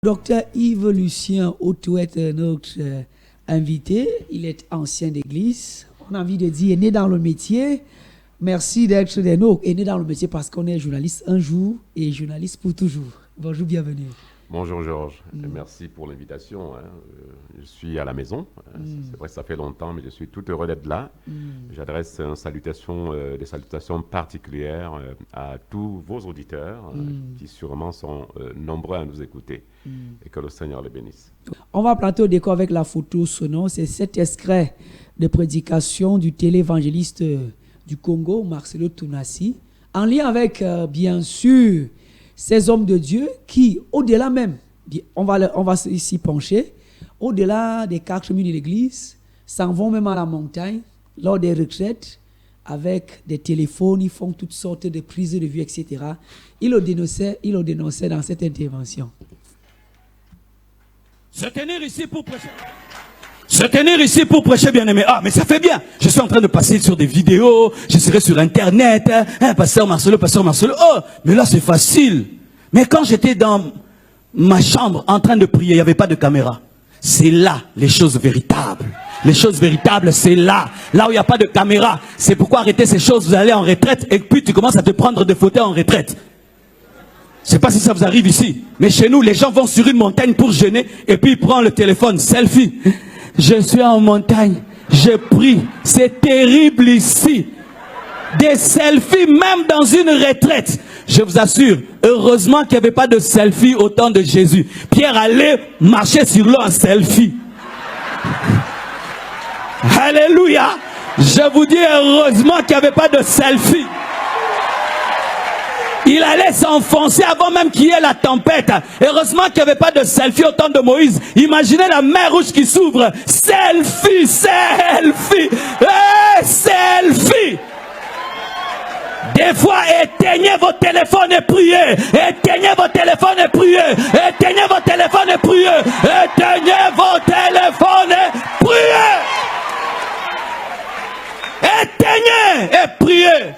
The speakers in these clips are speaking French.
Docteur Yves Lucien Autouet est notre invité. Il est ancien d'église. On a envie de dire, né dans le métier. Merci d'être des nôtres. Né dans le métier parce qu'on est journaliste un jour et journaliste pour toujours. Bonjour, bienvenue. Bonjour Georges, et merci pour l'invitation. Je suis à la maison. C'est vrai que ça fait longtemps, mais je suis tout heureux d'être là. J'adresse des salutations particulières à tous vos auditeurs qui sûrement sont nombreux à nous écouter. Et que le Seigneur les bénisse. On va planter au décor avec la photo sonore. C'est cet extrait de prédication du télévangéliste du Congo, Marcelo Tounassi, en lien avec, bien sûr, ces hommes de Dieu qui, au-delà même, on va ici pencher, au-delà des 4 murs de l'église, s'en vont même à la montagne, lors des retraites, avec des téléphones, ils font toutes sortes de prises de vue, etc. Ils le dénonçaient dans cette intervention. Se tenir ici pour prêcher. Se tenir ici pour prêcher, bien aimé. Ah, mais ça fait bien. Je suis en train de passer sur des vidéos. Je serai sur Internet. Pasteur Marcelo, Pasteur Marcelo. Oh, mais là, c'est facile. Mais quand j'étais dans ma chambre en train de prier, il n'y avait pas de caméra. C'est là les choses véritables. Les choses véritables, c'est là. Là où il n'y a pas de caméra. C'est pourquoi arrêter ces choses, vous allez en retraite et puis tu commences à te prendre des fauteuils en retraite. Je ne sais pas si ça vous arrive ici. Mais chez nous, les gens vont sur une montagne pour jeûner et puis ils prennent le téléphone, selfie. Je suis en montagne, je prie, c'est terrible ici. Des selfies même dans une retraite. Je vous assure, heureusement qu'il n'y avait pas de selfie au temps de Jésus. Pierre allait marcher sur l'eau en selfie. Alléluia. Je vous dis heureusement qu'il n'y avait pas de selfie. Il allait s'enfoncer avant même qu'il y ait la tempête. Heureusement qu'il n'y avait pas de selfie au temps de Moïse. Imaginez la mer rouge qui s'ouvre. Selfie, selfie, selfie. Des fois, éteignez vos téléphones et priez. Éteignez vos téléphones et priez. Éteignez vos téléphones et priez. Éteignez vos téléphones et priez. Éteignez et priez.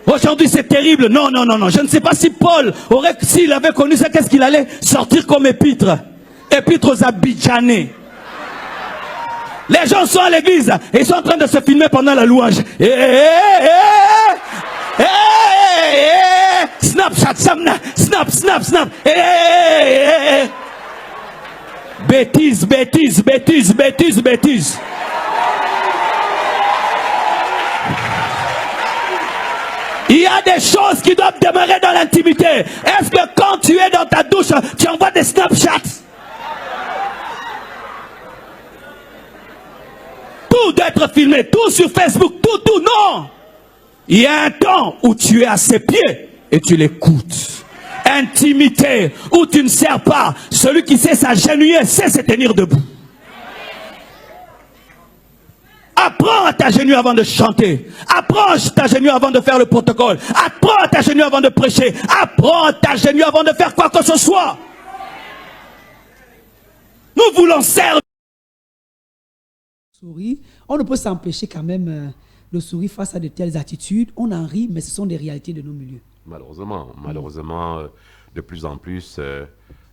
Aujourd'hui c'est terrible. Non. Je ne sais pas si Paul s'il avait connu ça, qu'est-ce qu'il allait sortir comme épître. Épître aux Abidjanais. Les gens sont à l'église et ils sont en train de se filmer pendant la louange. Snapchat, snap. Bêtise. Il y a des choses qui doivent demeurer dans l'intimité. Est-ce que quand tu es dans ta douche, tu envoies des Snapchats? Tout doit être filmé, tout sur Facebook, tout, non. Il y a un temps où tu es à ses pieds et tu l'écoutes. Intimité, où tu ne sers pas. Celui qui sait s'agenouiller, sait se tenir debout. Apprends à t'agenouiller avant de chanter. Apprends à t'agenouiller avant de faire le protocole. Apprends à t'agenouiller avant de prêcher. Apprends à t'agenouiller avant de faire quoi que ce soit. Nous voulons servir. On ne peut s'empêcher quand même de sourire face à de telles attitudes. On en rit, mais ce sont des réalités de nos milieux. Malheureusement, de plus en plus,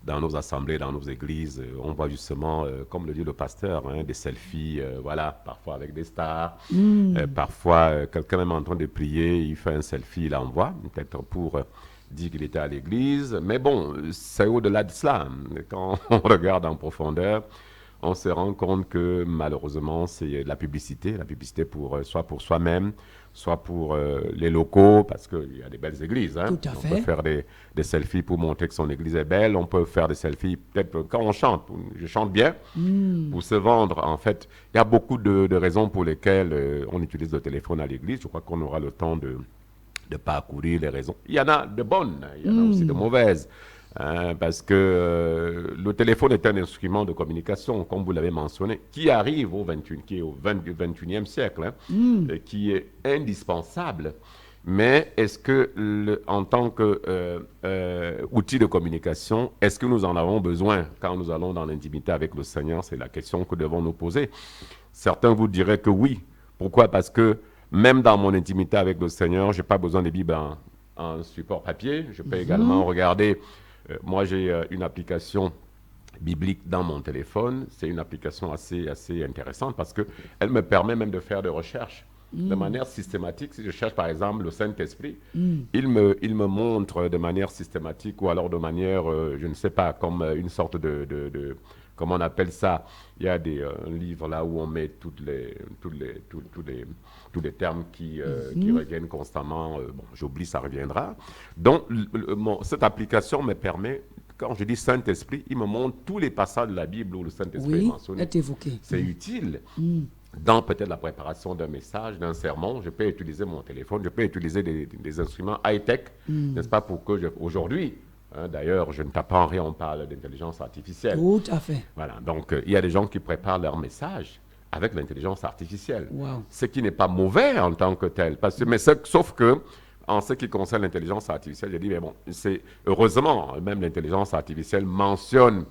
dans nos assemblées, dans nos églises, on voit justement, comme le dit le pasteur, des selfies, parfois avec des stars. Parfois, quelqu'un même en train de prier, il fait un selfie, il l'envoie, peut-être pour dire qu'il était à l'église. Mais bon, c'est au-delà de cela. Quand on regarde en profondeur, on se rend compte que malheureusement, c'est la publicité soit pour soi-même, soit pour les locaux, parce qu'il y a des belles églises. Tout à fait. On peut faire des selfies pour montrer que son église est belle. On peut faire des selfies, peut-être quand on chante. Je chante bien, pour se vendre. En fait, il y a beaucoup de raisons pour lesquelles on utilise le téléphone à l'église. Je crois qu'on aura le temps de parcourir les raisons. Il y en a de bonnes, il y en a aussi de mauvaises. Parce que le téléphone est un instrument de communication, comme vous l'avez mentionné, qui arrive au 21e siècle, qui est indispensable. Mais est-ce que, en tant qu'outil de communication, est-ce que nous en avons besoin quand nous allons dans l'intimité avec le Seigneur? C'est la question que devons nous poser. Certains vous diraient que oui. Pourquoi? Parce que même dans mon intimité avec le Seigneur, je n'ai pas besoin de Bible en support papier. Je peux également regarder. Moi, j'ai une application biblique dans mon téléphone. C'est une application assez intéressante parce qu'elle me permet même de faire des recherches de manière systématique. Si je cherche par exemple le Saint-Esprit, il me montre de manière systématique ou alors de manière, je ne sais pas, comme une sorte comment on appelle ça? Il y a un livre là où on met tous les termes qui reviennent constamment. Bon, j'oublie, ça reviendra. Donc, cette application me permet, quand je dis Saint-Esprit, il me montre tous les passages de la Bible où le Saint-Esprit est mentionné. Est évoqué. C'est utile. Dans peut-être la préparation d'un message, d'un sermon, je peux utiliser mon téléphone, je peux utiliser des instruments high-tech, n'est-ce pas, pour que aujourd'hui, d'ailleurs, je ne t'apprends rien, on parle d'intelligence artificielle. Tout à fait. Voilà, donc il y a des gens qui préparent leur message avec l'intelligence artificielle. Wow. Ce qui n'est pas mauvais en tant que tel, sauf que, en ce qui concerne l'intelligence artificielle, je dis, mais bon, heureusement, même l'intelligence artificielle mentionne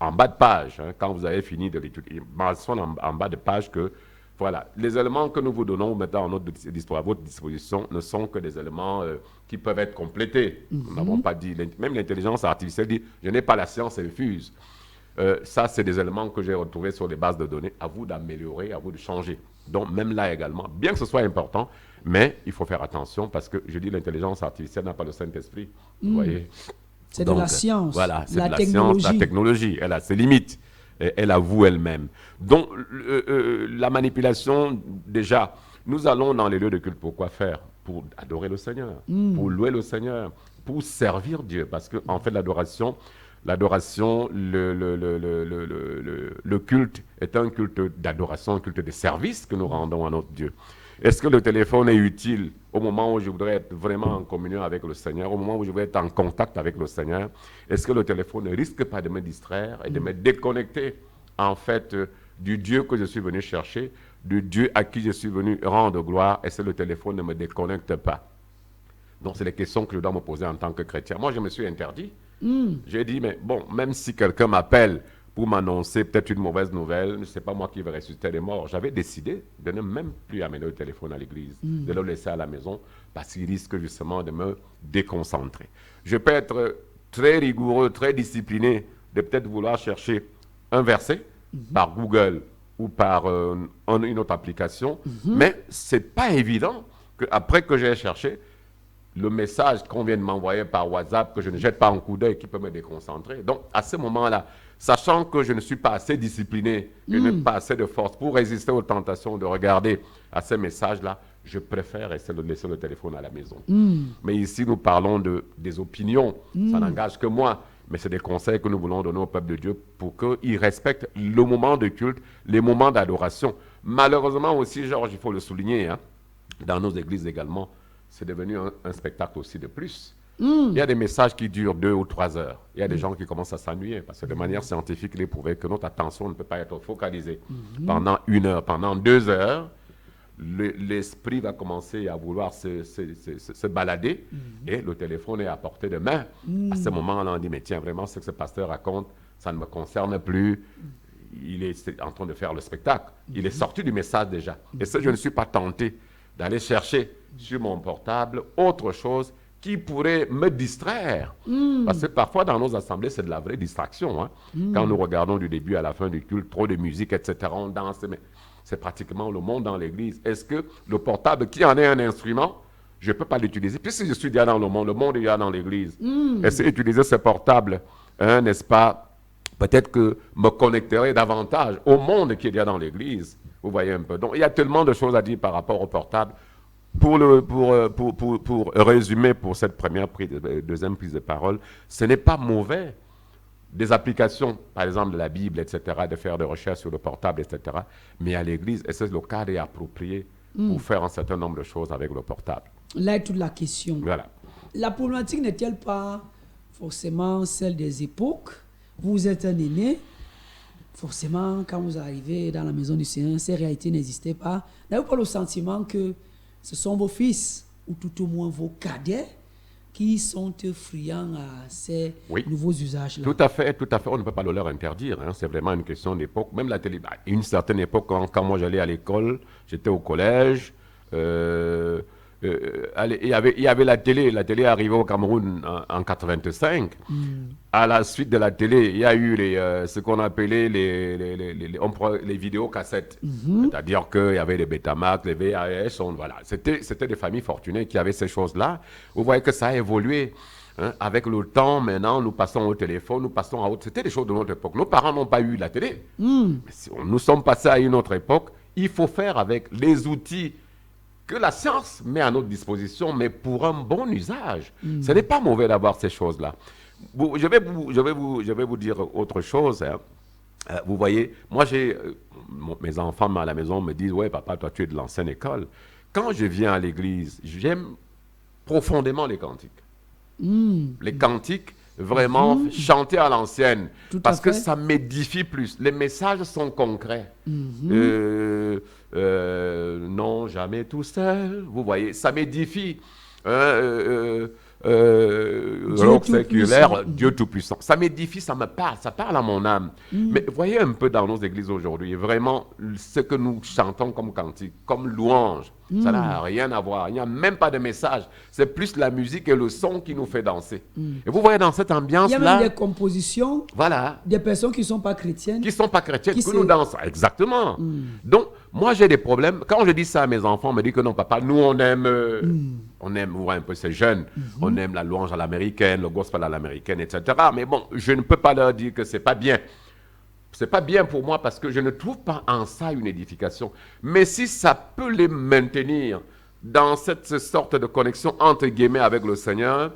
en bas de page, quand vous avez fini de l'étudier, mentionne en bas de page que, voilà, les éléments que nous vous donnons maintenant à votre disposition ne sont que des éléments qui peuvent être complétés. Nous n'avons pas dit, même l'intelligence artificielle dit, je n'ai pas la science infuse. Ça, c'est des éléments que j'ai retrouvés sur les bases de données. À vous d'améliorer, à vous de changer. Donc, même là également, bien que ce soit important, mais il faut faire attention parce que, je dis, l'intelligence artificielle n'a pas le Saint-Esprit. Vous voyez? C'est de la science. Voilà, c'est de la science, la technologie. Elle a ses limites. Elle avoue elle-même. Donc, la manipulation, déjà, nous allons dans les lieux de culte. Pourquoi faire? Pour adorer le Seigneur, pour louer le Seigneur, pour servir Dieu. Parce qu'en fait, l'adoration, le culte est un culte d'adoration, un culte de service que nous rendons à notre Dieu. Est-ce que le téléphone est utile au moment où je voudrais être vraiment en communion avec le Seigneur, au moment où je voudrais être en contact avec le Seigneur? Est-ce que le téléphone ne risque pas de me distraire et de me déconnecter, en fait, du Dieu que je suis venu chercher, du Dieu à qui je suis venu rendre gloire? Est-ce que le téléphone ne me déconnecte pas? Donc, c'est les questions que je dois me poser en tant que chrétien. Moi, je me suis interdit. J'ai dit, mais bon, même si quelqu'un m'appelle pour m'annoncer peut-être une mauvaise nouvelle, ce n'est pas moi qui vais ressusciter les morts. J'avais décidé de ne même plus amener le téléphone à l'église, de le laisser à la maison, parce qu'il risque justement de me déconcentrer. Je peux être très rigoureux, très discipliné, de peut-être vouloir chercher un verset par Google ou par une autre application, mais ce n'est pas évident qu'après que j'ai cherché, le message qu'on vient de m'envoyer par WhatsApp, que je ne jette pas un coup d'œil, qui peut me déconcentrer. Donc, à ce moment-là, sachant que je ne suis pas assez discipliné, je n'ai pas assez de force pour résister aux tentations de regarder à ces messages-là, je préfère essayer de laisser le téléphone à la maison. Mais ici, nous parlons des opinions. Ça n'engage que moi. Mais c'est des conseils que nous voulons donner au peuple de Dieu pour qu'il respecte le moment de culte, les moments d'adoration. Malheureusement aussi, Georges, il faut le souligner, dans nos églises également, c'est devenu un spectacle aussi de plus. Il y a des messages qui durent 2 ou 3 heures. Il y a des gens qui commencent à s'ennuyer parce que de manière scientifique, il est prouvé que notre attention ne peut pas être focalisée pendant 1 heure, pendant 2 heures. L'esprit va commencer à vouloir se balader et le téléphone est à portée de main. À ce moment-là, on dit, mais tiens, vraiment, ce que ce pasteur raconte, ça ne me concerne plus. Il est en train de faire le spectacle. Il est sorti du message déjà. Et ça, je ne suis pas tenté d'aller chercher sur mon portable autre chose qui pourrait me distraire. Parce que parfois, dans nos assemblées, c'est de la vraie distraction. Quand nous regardons du début à la fin du culte, trop de musique, etc., on danse, mais c'est pratiquement le monde dans l'église. Est-ce que le portable, qui en est un instrument, je ne peux pas l'utiliser? Puisque je suis déjà dans le monde est déjà dans l'église. Est-ce que utiliser ce portable, n'est-ce pas, peut-être que me connecterait davantage au monde qui est déjà dans l'église? Vous voyez un peu. Donc, il y a tellement de choses à dire par rapport au portable. Pour résumer, pour cette deuxième prise de parole, ce n'est pas mauvais. Des applications, par exemple de la Bible, etc., de faire des recherches sur le portable, etc. Mais à l'église, est-ce que le cadre est approprié pour faire un certain nombre de choses avec le portable? Là est toute la question. Voilà. La problématique n'est-elle pas forcément celle des époques? Vous êtes un aîné. Forcément, quand vous arrivez dans la maison du Seigneur, ces réalités n'existaient pas. N'avez-vous pas le sentiment que ce sont vos fils, ou tout au moins vos cadets, qui sont friands à ces nouveaux usages-là? Tout à fait, on ne peut pas le leur interdire. C'est vraiment une question d'époque. Même la télé, à une certaine époque, quand moi j'allais à l'école, j'étais au collège, il y avait la télé. La télé est arrivée au Cameroun en 85. À la suite de la télé, il y a eu ce qu'on appelait les vidéocassettes. C'est-à-dire qu'il y avait les Betamax, les VHS. Voilà. C'était des familles fortunées qui avaient ces choses-là. Vous voyez que ça a évolué. Hein. Avec le temps, maintenant, nous passons au téléphone, nous passons à autre. C'était des choses de notre époque. Nos parents n'ont pas eu la télé. Mais si nous sommes passés à une autre époque. Il faut faire avec les outils que la science met à notre disposition, mais pour un bon usage. Ce n'est pas mauvais d'avoir ces choses-là. Je vais vous dire autre chose. Hein. Vous voyez, moi, mes enfants à la maison me disent « Ouais, papa, toi, tu es de l'ancienne école. » Quand je viens à l'église, j'aime profondément les cantiques. Les cantiques, vraiment chanter à l'ancienne, parce que ça m'édifie plus. Les messages sont concrets. Non, jamais tout seul. Vous voyez, ça m'édifie. Rock séculaire, Dieu Tout-Puissant. Ça m'édifie, ça me parle, ça parle à mon âme. Mais voyez un peu dans nos églises aujourd'hui, vraiment, ce que nous chantons comme cantique, comme louange, ça n'a rien à voir. Il n'y a même pas de message. C'est plus la musique et le son qui nous fait danser. Et vous voyez dans cette ambiance-là... Il y a même des compositions, voilà, des personnes qui ne sont pas chrétiennes. Qui ne sont pas chrétiennes, que nous dansons. Exactement. Donc, moi, j'ai des problèmes. Quand je dis ça à mes enfants, on me dit que non, papa, nous, on aime, vous voyez un peu ces jeunes, on aime la louange à l'américaine, le gospel à l'américaine, etc. Mais bon, je ne peux pas leur dire que ce n'est pas bien. Ce n'est pas bien pour moi parce que je ne trouve pas en ça une édification. Mais si ça peut les maintenir dans cette sorte de connexion entre guillemets avec le Seigneur,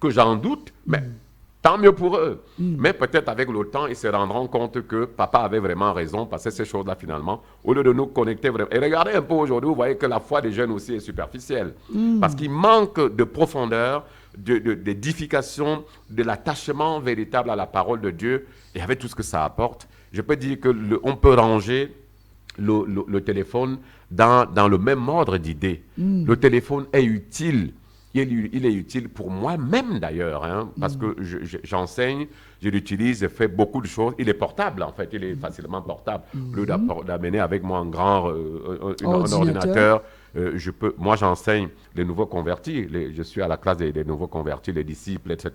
que j'en doute, mais tant mieux pour eux. Mais peut-être avec le temps, ils se rendront compte que papa avait vraiment raison, parce que ces choses-là, finalement, au lieu de nous connecter vraiment... Et regardez un peu aujourd'hui, vous voyez que la foi des jeunes aussi est superficielle. Parce qu'il manque de profondeur, d'édification, de l'attachement véritable à la parole de Dieu, et avec tout ce que ça apporte. Je peux dire qu'on peut ranger le téléphone dans le même ordre d'idées. Le téléphone est utile. Il est utile pour moi-même d'ailleurs, hein, parce que j'enseigne, je l'utilise, je fais beaucoup de choses. Il est portable en fait, il est facilement portable. Au lieu d'amener avec moi un grand un ordinateur, moi j'enseigne les nouveaux convertis, je suis à la classe des nouveaux convertis, les disciples, etc.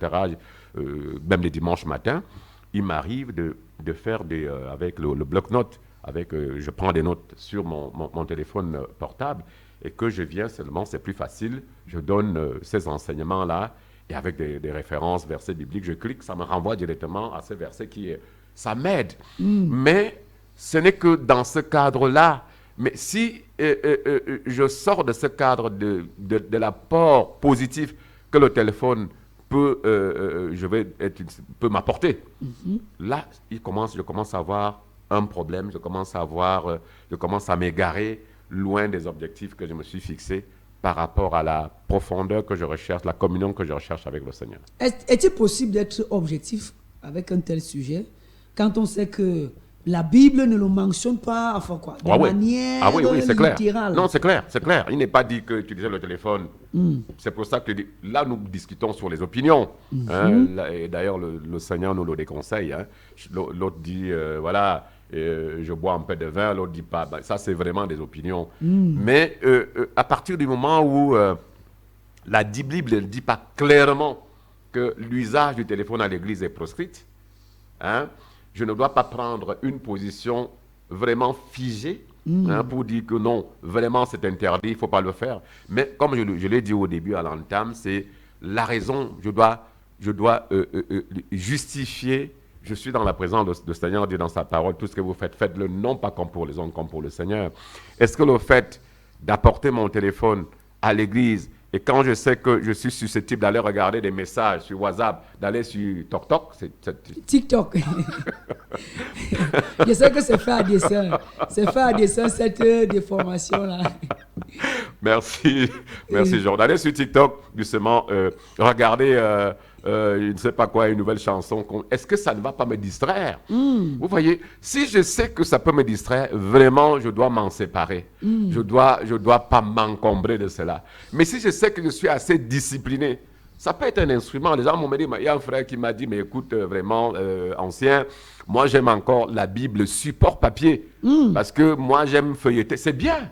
Même les dimanches matins, il m'arrive de faire avec le bloc-notes, je prends des notes sur mon téléphone portable, et que je viens seulement, c'est plus facile, je donne ces enseignements-là, et avec des références, versets bibliques, je clique, ça me renvoie directement à ces versets ça m'aide. Mais ce n'est que dans ce cadre-là. Mais si je sors de ce cadre de l'apport positif que le téléphone peut m'apporter, là, je commence à avoir un problème, je commence à m'égarer, loin des objectifs que je me suis fixés par rapport à la profondeur que je recherche, la communion que je recherche avec le Seigneur. Est-il possible d'être objectif avec un tel sujet quand on sait que la Bible ne le mentionne pas de manière c'est clair. littérale? Non, c'est clair. Il n'est pas dit que utiliser le téléphone. C'est pour ça que là, nous discutons sur les opinions. Et d'ailleurs, le Seigneur nous le déconseille. Hein. L'autre dit, je bois un peu de vin, l'autre dit pas. Ça, c'est vraiment des opinions. Mais à partir du moment où la Bible ne dit pas clairement que l'usage du téléphone à l'église est proscrite, hein, je ne dois pas prendre une position vraiment figée pour dire que non, vraiment c'est interdit, il ne faut pas le faire. Mais comme je l'ai dit au début à l'entame, c'est la raison, je dois justifier. Je suis dans la présence de Seigneur, Dieu dans sa parole, tout ce que vous faites, faites-le non pas comme pour les hommes, comme pour le Seigneur. Est-ce que le fait d'apporter mon téléphone à l'église, et quand je sais que je suis susceptible d'aller regarder des messages sur WhatsApp, d'aller sur TikTok. Je sais que c'est fait à dessein. C'est fait à dessein, cette déformation-là. Merci Jean. D'aller sur TikTok, justement, regarder... je ne sais pas quoi, une nouvelle chanson. Est-ce que ça ne va pas me distraire? Vous voyez, si je sais que ça peut me distraire, vraiment, je dois m'en séparer. Je dois pas m'encombrer de cela. Mais si je sais que je suis assez discipliné, ça peut être un instrument. Les gens m'ont dit, il y a un frère qui m'a dit, mais écoute, vraiment, ancien, moi j'aime encore la Bible support papier. Parce que moi j'aime feuilleter. C'est bien,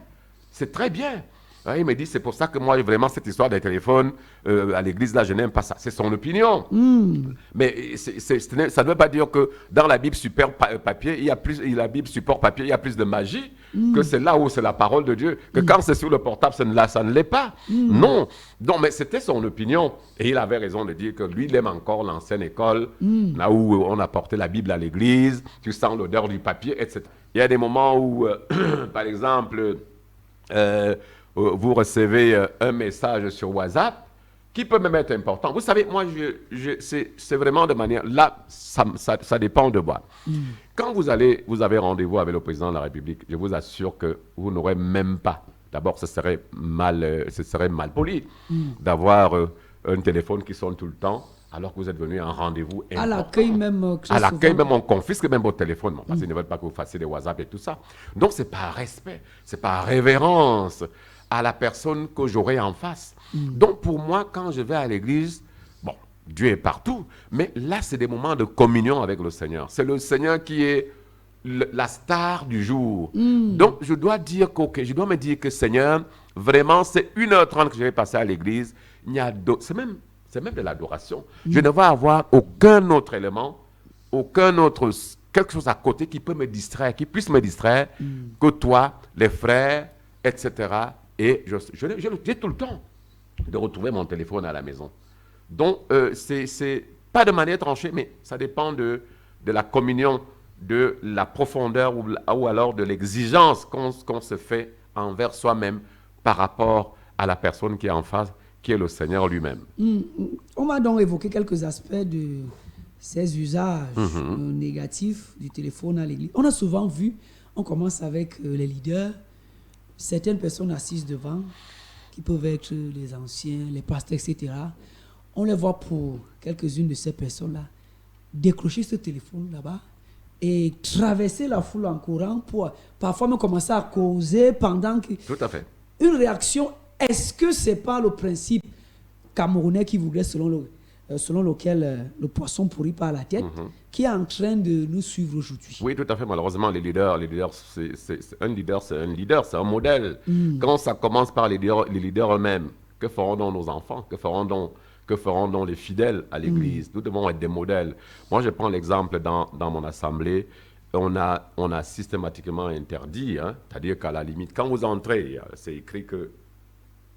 c'est très bien. Il me dit, c'est pour ça que moi, vraiment, cette histoire des téléphones à l'église, là, je n'aime pas ça. C'est son opinion. Mais ça ne veut pas dire que dans la Bible support papier, la Bible support papier, il y a plus de magie, que c'est là où c'est la parole de Dieu. Que quand c'est sur le portable, ça ne l'est pas. Non. Non, mais c'était son opinion. Et il avait raison de dire que lui, il aime encore l'ancienne école, là où on apportait la Bible à l'église, tu sens l'odeur du papier, etc. Il y a des moments où, par exemple, vous recevez un message sur WhatsApp qui peut même être important. Vous savez, moi, c'est vraiment de manière... Là, ça dépend de moi. Quand vous avez rendez-vous avec le président de la République, je vous assure que vous n'aurez même pas... D'abord, ce serait mal poli d'avoir un téléphone qui sonne tout le temps alors que vous êtes venu à un rendez-vous important. À l'accueil même. À l'accueil même, on confisque même votre téléphone. Bon, parce qu'ils ne veulent pas que vous fassiez des WhatsApp et tout ça. Donc, c'est par respect, c'est par révérence à la personne que j'aurai en face. Donc, pour moi, quand je vais à l'église, bon, Dieu est partout, mais là, c'est des moments de communion avec le Seigneur. C'est le Seigneur qui est la star du jour. Donc, je dois me dire que Seigneur, vraiment, c'est 1h30 que je vais passer à l'église. Il y a d'autres, c'est même de l'adoration. Je ne vais avoir aucun autre élément, quelque chose à côté qui puisse me distraire que toi, les frères, etc. Et j'ai tout le temps de retrouver mon téléphone à la maison. Donc, c'est pas de manière tranchée, mais ça dépend de la communion, de la profondeur ou alors de l'exigence qu'on se fait envers soi-même par rapport à la personne qui est en face, qui est le Seigneur lui-même. On m'a donc évoqué quelques aspects de ces usages négatifs du téléphone à l'église. On a souvent vu, on commence avec les leaders, certaines personnes assises devant, qui peuvent être les anciens, les pasteurs, etc. On les voit pour quelques-unes de ces personnes-là décrocher ce téléphone là-bas et traverser la foule en courant pour parfois même commencer à causer pendant que... Tout à fait. Une réaction, est-ce que ce n'est pas le principe camerounais qui voudrait, selon lequel le poisson pourrit par la tête, qui est en train de nous suivre aujourd'hui? Oui, tout à fait. Malheureusement, les leaders, c'est un modèle. Quand ça commence par les leaders eux-mêmes, que feront donc nos enfants? Que feront donc les fidèles à l'église? Nous devons être des modèles. Moi, je prends l'exemple dans mon assemblée. On a systématiquement interdit, c'est-à-dire qu'à la limite, quand vous entrez, c'est écrit que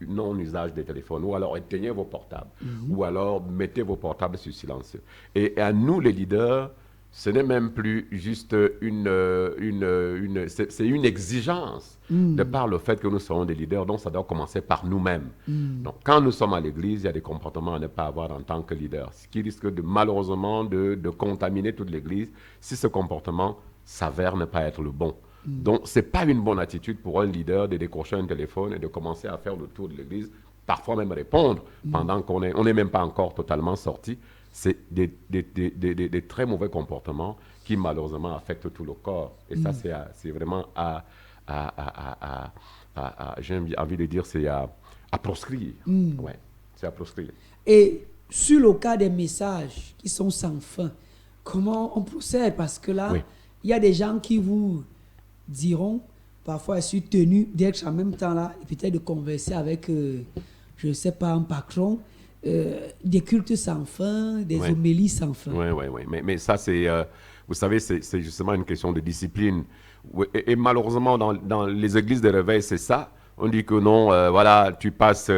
non-usage des téléphones, ou alors éteignez vos portables, ou alors mettez vos portables sur silencieux. Et à nous, les leaders, ce n'est même plus juste c'est une exigence de par le fait que nous sommes des leaders, donc ça doit commencer par nous-mêmes. Donc quand nous sommes à l'église, il y a des comportements à ne pas avoir en tant que leader, ce qui risque malheureusement de contaminer toute l'église si ce comportement s'avère ne pas être le bon. Donc, ce n'est pas une bonne attitude pour un leader de décrocher un téléphone et de commencer à faire le tour de l'église, parfois même répondre pendant qu'on n'est même pas encore totalement sorti. C'est des très mauvais comportements qui malheureusement affectent tout le corps. Et ça, c'est vraiment j'ai envie de dire, c'est à proscrire. Ouais, c'est à proscrire. Et sur le cas des messages qui sont sans fin, comment on procède? Parce que là, il y a des gens qui vous diront, parfois je suis tenu d'être en même temps là, et peut-être de converser avec, je ne sais pas, un patron, des cultes sans fin, des homélies sans fin. Oui. Mais ça, c'est, vous savez, c'est justement une question de discipline. Et malheureusement, dans les églises de réveil, c'est ça. On dit que non, voilà, tu passes...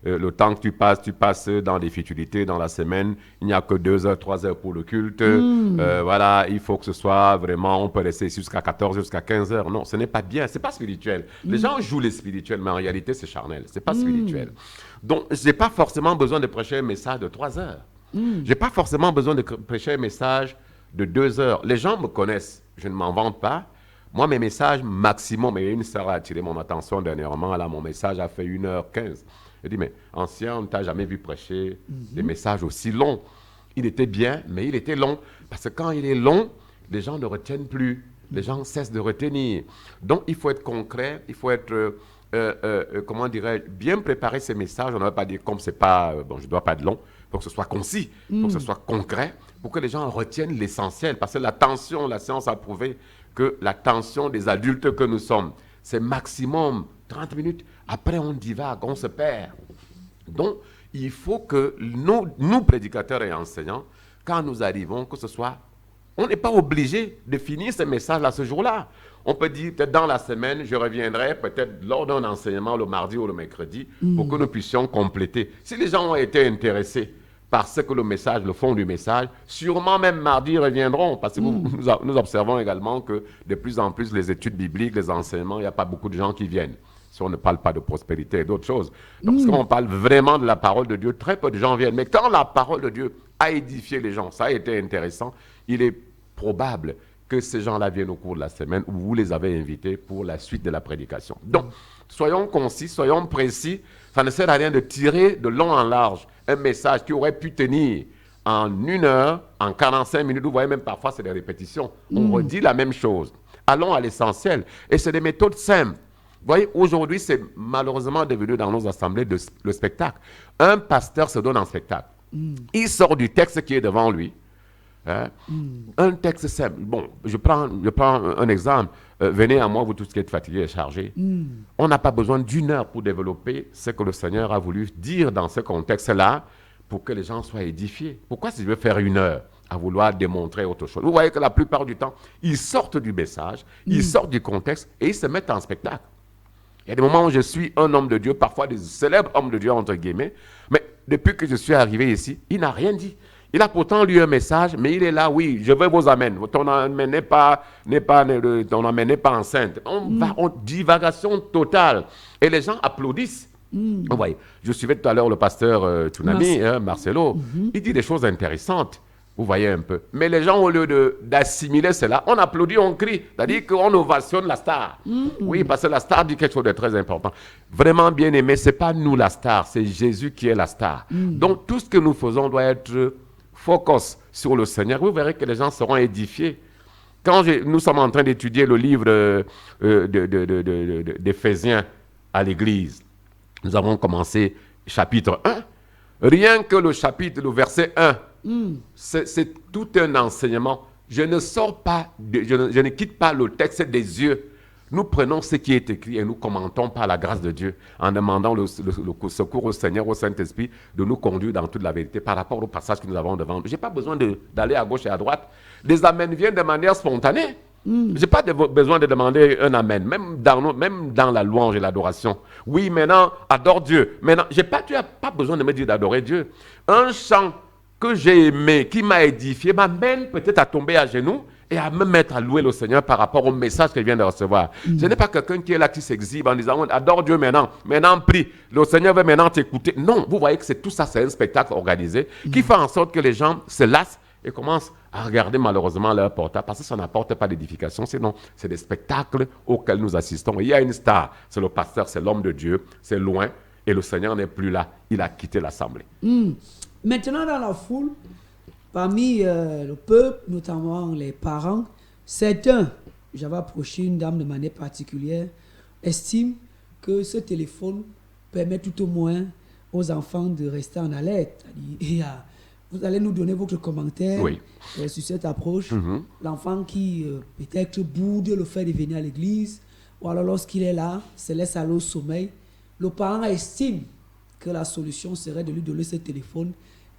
le temps que tu passes dans des futilités dans la semaine, il n'y a que 2 heures, 3 heures pour le culte. Voilà, il faut que ce soit vraiment, on peut rester jusqu'à 14, jusqu'à 15 heures. Non, ce n'est pas bien, ce n'est pas spirituel. Les gens jouent les spirituels, mais en réalité, c'est charnel. Ce n'est pas spirituel. Donc, je n'ai pas forcément besoin de prêcher un message de 3 heures. Je n'ai pas forcément besoin de prêcher un message de 2 heures. Les gens me connaissent, je ne m'en vante pas. Moi, mes messages maximum, et une sœur a attiré mon attention dernièrement, là, mon message a fait 1h15. Je dis, mais ancien, on ne t'a jamais vu prêcher des messages aussi longs. Il était bien, mais il était long. Parce que quand il est long, les gens ne retiennent plus. Les gens cessent de retenir. Donc, il faut être concret, il faut être, comment dirais-je, bien préparer ces messages. On ne va pas dire, comme c'est pas, bon, je ne dois pas être long, pour que ce soit concis, pour que ce soit concret, pour que les gens retiennent l'essentiel. Parce que la science a prouvé que l'attention des adultes que nous sommes, c'est maximum 30 minutes. Après, on divague, on se perd. Donc, il faut que nous, prédicateurs et enseignants, quand nous arrivons, que ce soit... On n'est pas obligé de finir ce message-là ce jour-là. On peut dire, peut-être dans la semaine, je reviendrai peut-être lors d'un enseignement le mardi ou le mercredi pour que nous puissions compléter. Si les gens ont été intéressés par ce que le message, le fond du message, sûrement même mardi ils reviendront parce que nous observons également que de plus en plus les études bibliques, les enseignements, il n'y a pas beaucoup de gens qui viennent. Si on ne parle pas de prospérité et d'autres choses. Donc, parce qu'on parle vraiment de la parole de Dieu, très peu de gens viennent. Mais quand la parole de Dieu a édifié les gens, ça a été intéressant, il est probable que ces gens-là viennent au cours de la semaine où vous les avez invités pour la suite de la prédication. Donc, soyons concis, soyons précis. Ça ne sert à rien de tirer de long en large un message qui aurait pu tenir en 1 heure, en 45 minutes. Vous voyez, même parfois, c'est des répétitions. On redit la même chose. Allons à l'essentiel. Et c'est des méthodes simples. Vous voyez, aujourd'hui, c'est malheureusement devenu dans nos assemblées le spectacle. Un pasteur se donne en spectacle. Il sort du texte qui est devant lui. Hein? Un texte simple. Bon, je prends un exemple. Venez à moi, vous tous qui êtes fatigués et chargés. On n'a pas besoin d'1 heure pour développer ce que le Seigneur a voulu dire dans ce contexte-là pour que les gens soient édifiés. Pourquoi si je veux faire 1 heure à vouloir démontrer autre chose? Vous voyez que la plupart du temps, ils sortent du message, ils sortent du contexte et ils se mettent en spectacle. Il y a des moments où je suis un homme de Dieu, parfois des célèbres hommes de Dieu, entre guillemets, mais depuis que je suis arrivé ici, il n'a rien dit. Il a pourtant lu un message, mais il est là, oui, je veux vos amens. Ton amène n'est pas enceinte. On va en divagation totale. Et les gens applaudissent. Vous voyez, je suivais tout à l'heure le pasteur Tunami, Marcelo. Il dit des choses intéressantes. Vous voyez un peu. Mais les gens, au lieu d'assimiler cela, on applaudit, on crie. C'est-à-dire qu'on ovationne la star. Oui, parce que la star dit quelque chose de très important. Vraiment bien aimé, ce n'est pas nous la star, c'est Jésus qui est la star. Donc tout ce que nous faisons doit être focus sur le Seigneur. Vous verrez que les gens seront édifiés. Quand nous sommes en train d'étudier le livre d'Éphésiens à l'église, nous avons commencé chapitre 1. Rien que le verset 1, c'est tout un enseignement. Je ne quitte pas le texte des yeux. Nous prenons ce qui est écrit et nous commentons par la grâce de Dieu en demandant le secours au Seigneur, au Saint-Esprit, de nous conduire dans toute la vérité par rapport au passage que nous avons devant nous. Je n'ai pas besoin d'aller à gauche et à droite. Les amens viennent de manière spontanée. Je n'ai pas besoin de demander un amen, même dans la louange et l'adoration. Oui, maintenant, adore Dieu. Maintenant, tu n'as pas besoin de me dire d'adorer Dieu. Un chant que j'ai aimé, qui m'a édifié, m'amène peut-être à tomber à genoux et à me mettre à louer le Seigneur par rapport au message que je viens de recevoir. Ce n'est pas quelqu'un qui est là, qui s'exhibe en disant « Adore Dieu maintenant, prie, le Seigneur veut maintenant t'écouter ». Non, vous voyez que tout ça, c'est un spectacle organisé qui fait en sorte que les gens se lassent et commencent à regarder malheureusement leur portable parce que ça n'apporte pas d'édification, sinon c'est des spectacles auxquels nous assistons. Et il y a une star, c'est le pasteur, c'est l'homme de Dieu, c'est loin et le Seigneur n'est plus là, il a quitté l'assemblée. Maintenant dans la foule, parmi le peuple, notamment les parents, certains, j'avais approché une dame de manière particulière, estiment que ce téléphone permet tout au moins aux enfants de rester en alerte. Vous allez nous donner votre commentaire sur cette approche. L'enfant qui peut-être boude le fait de venir à l'église, ou alors lorsqu'il est là, se laisse aller au sommeil. Le parent estime que la solution serait de lui donner ce téléphone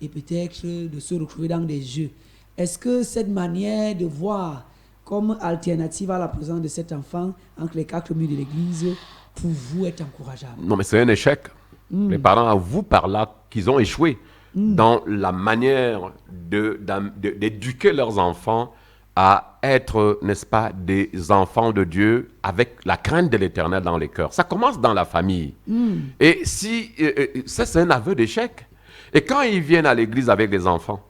et peut-être de se retrouver dans des jeux. Est-ce que cette manière de voir comme alternative à la présence de cet enfant entre les 4 murs de l'église, pour vous, est encourageable? Non, mais c'est un échec. Les parents avouent par là qu'ils ont échoué dans la manière d'éduquer leurs enfants à être, n'est-ce pas, des enfants de Dieu avec la crainte de l'Éternel dans les cœurs. Ça commence dans la famille. Et ça, c'est un aveu d'échec. Et quand ils viennent à l'église avec des enfants,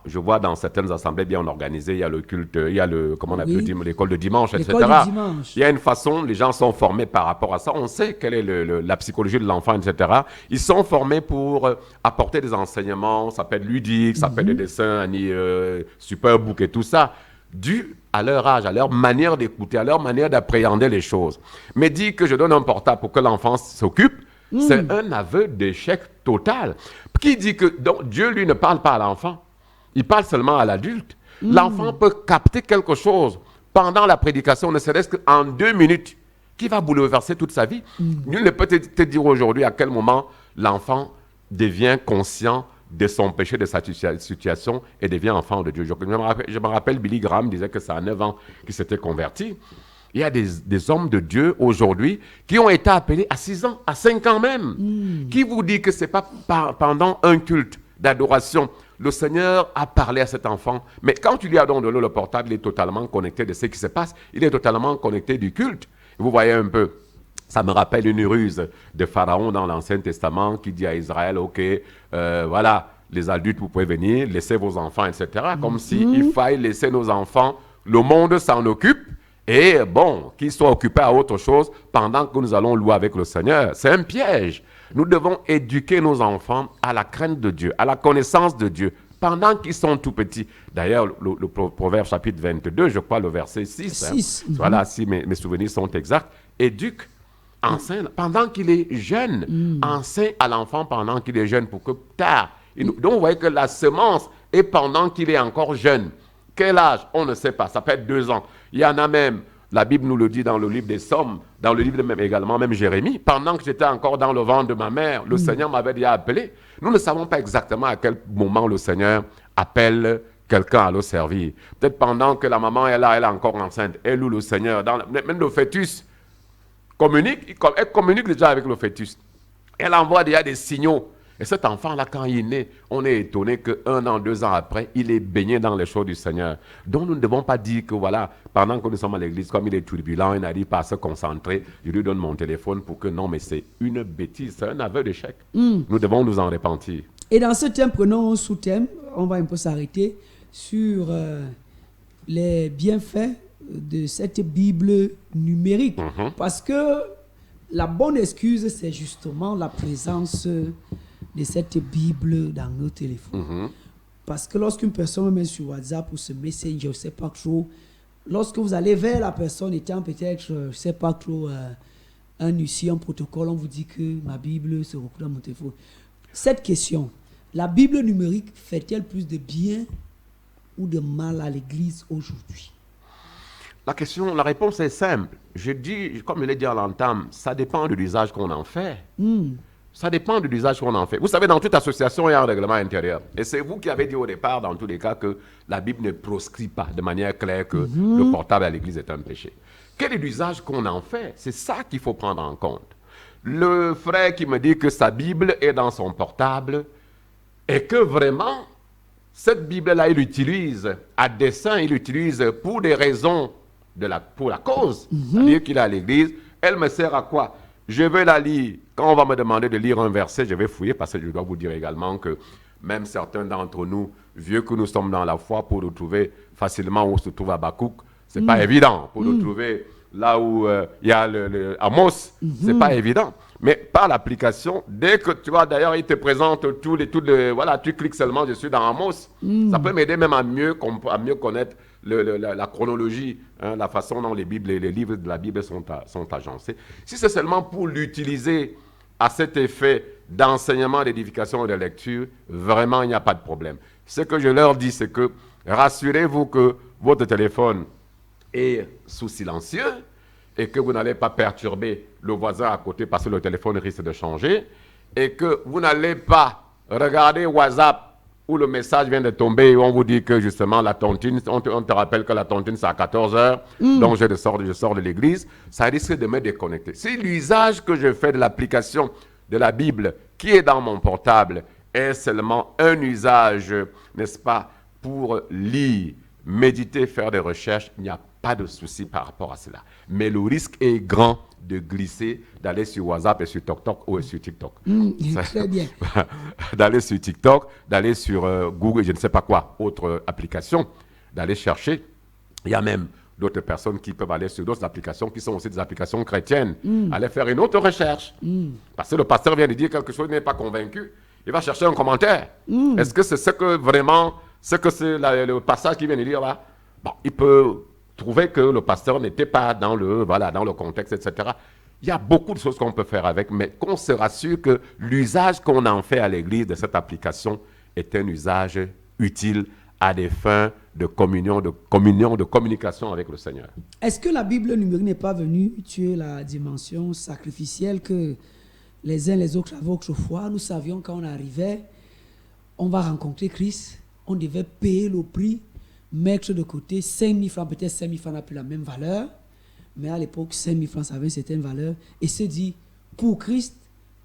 je vois dans certaines assemblées bien organisées, il y a le culte, il y a comment on appelle l'école de dimanche, etc. Il y a une façon, les gens sont formés par rapport à ça. On sait quelle est la psychologie de l'enfant, etc. Ils sont formés pour apporter des enseignements, ça peut être ludique, ça peut être des dessins, superbook et tout ça, dû à leur âge, à leur manière d'écouter, à leur manière d'appréhender les choses. Mais dire que je donne un portable pour que l'enfant s'occupe, c'est un aveu d'échec total. Qui dit que donc, Dieu, lui, ne parle pas à l'enfant? Il parle seulement à l'adulte. L'enfant peut capter quelque chose pendant la prédication, ne serait-ce qu'en 2 minutes. qui va bouleverser toute sa vie. Nul ne peut te dire aujourd'hui à quel moment l'enfant devient conscient de son péché, de sa situation et devient enfant de Dieu. Je me rappelle, Billy Graham disait que c'est à 9 ans qu'il s'était converti. Il y a des hommes de Dieu aujourd'hui qui ont été appelés à 6 ans, à 5 ans même. Qui vous dit que ce n'est pas pendant un culte d'adoration? Le Seigneur a parlé à cet enfant, mais quand tu lui as donné le portable, il est totalement connecté de ce qui se passe. Il est totalement connecté du culte. Vous voyez un peu, ça me rappelle une ruse de Pharaon dans l'Ancien Testament qui dit à Israël, ok, voilà, les adultes, vous pouvez venir, laissez vos enfants, etc. Comme s'il fallait laisser nos enfants, le monde s'en occupe, et bon, qu'ils soient occupés à autre chose pendant que nous allons louer avec le Seigneur. C'est un piège. Nous devons éduquer nos enfants à la crainte de Dieu, à la connaissance de Dieu, pendant qu'ils sont tout petits. D'ailleurs, le Proverbe chapitre 22, je crois, le verset 6. Voilà, si mes souvenirs sont exacts. Éduque, enseigne, pendant qu'il est jeune. Enseigne à l'enfant pendant qu'il est jeune, pour que tard. Donc, vous voyez que la semence est pendant qu'il est encore jeune. Quel âge? On ne sait pas. Ça peut être 2 ans. Il y en a même, la Bible nous le dit dans le livre des Psaumes, dans le livre même également, même Jérémie, pendant que j'étais encore dans le ventre de ma mère, le Seigneur m'avait déjà appelé. Nous ne savons pas exactement à quel moment le Seigneur appelle quelqu'un à le servir. Peut-être pendant que la maman est là, elle est encore enceinte. Elle ou le Seigneur, même le fœtus communique, elle communique déjà avec le fœtus. Elle envoie déjà des signaux. Et cet enfant-là, quand il est né, on est étonné qu'1 an, 2 ans après, il est baigné dans les choses du Seigneur. Donc nous ne devons pas dire que voilà, pendant que nous sommes à l'église, comme il est turbulent, il n'arrive pas à se concentrer, je lui donne mon téléphone pour que non, mais c'est une bêtise, c'est un aveu d'échec. Nous devons nous en repentir. Et dans ce thème, prenons un sous-thème, on va un peu s'arrêter sur les bienfaits de cette Bible numérique. Parce que la bonne excuse, c'est justement la présence de cette Bible dans nos téléphones. Parce que lorsqu'une personne met sur WhatsApp ou ce Messenger, je ne sais pas trop, lorsque vous allez vers la personne étant peut-être, je ne sais pas trop, un huissier, un protocole, on vous dit que ma Bible se retrouve dans mon téléphone. Cette question, la Bible numérique fait-elle plus de bien ou de mal à l'Église aujourd'hui? La réponse est simple. Je dis, comme je l'ai dit à l'entame, ça dépend de l'usage qu'on en fait. Ça dépend de l'usage qu'on en fait. Vous savez, dans toute association, il y a un règlement intérieur. Et c'est vous qui avez dit au départ, dans tous les cas, que la Bible ne proscrit pas de manière claire que le portable à l'église est un péché. Quel est l'usage qu'on en fait? C'est ça qu'il faut prendre en compte. Le frère qui me dit que sa Bible est dans son portable et que vraiment, cette Bible-là, il l'utilise à dessein, il l'utilise pour des raisons, pour la cause. C'est-à-dire qu'il est à l'église, elle me sert à quoi? Je vais la lire. Quand on va me demander de lire un verset, je vais fouiller parce que je dois vous dire également que même certains d'entre nous, vieux que nous sommes dans la foi, pour le trouver facilement où se trouve Habakkuk, c'est pas évident. Pour le trouver là où il y a le Amos, c'est pas évident. Mais par l'application, dès que tu vois, d'ailleurs, il te présente voilà, tu cliques seulement, je suis dans Amos. Ça peut m'aider même à mieux connaître la chronologie, hein, la façon dont les livres de la Bible sont agencés. Si c'est seulement pour l'utiliser à cet effet d'enseignement, d'édification et de lecture, vraiment, il n'y a pas de problème. Ce que je leur dis, c'est que rassurez-vous que votre téléphone est sous silencieux et que vous n'allez pas perturber le voisin à côté parce que le téléphone risque de changer et que vous n'allez pas regarder WhatsApp où le message vient de tomber et on vous dit que justement la tontine, on te rappelle que la tontine c'est à 14h, donc je sors de l'église, ça risque de me déconnecter. Si l'usage que je fais de l'application de la Bible qui est dans mon portable est seulement un usage, n'est-ce pas, pour lire, méditer, faire des recherches, il n'y a pas de souci par rapport à cela. Mais le risque est grand de glisser, d'aller sur WhatsApp et sur TikTok ou sur TikTok. Très bien. D'aller sur TikTok, d'aller sur Google, je ne sais pas quoi, autre application, d'aller chercher. Il y a même d'autres personnes qui peuvent aller sur d'autres applications qui sont aussi des applications chrétiennes, aller faire une autre recherche. Parce que le pasteur vient de dire quelque chose, il n'est pas convaincu. Il va chercher un commentaire. Est-ce que c'est ce que vraiment, ce que c'est le passage qu'il vient de dire là? Bon, il peut trouver que le pasteur n'était pas dans le contexte, etc. Il y a beaucoup de choses qu'on peut faire avec, mais qu'on se rassure que l'usage qu'on en fait à l'église de cette application est un usage utile à des fins de communion, de communication avec le Seigneur. Est-ce que la Bible numérique n'est pas venue tuer la dimension sacrificielle que les uns les autres avaient autrefois? Nous savions quand on arrivait, on va rencontrer Christ, on devait payer le prix, mettre de côté 5 000 francs, peut-être 5 000 francs n'a plus la même valeur, mais à l'époque 5 000 francs ça avait une certaine valeur, et se dit, pour Christ,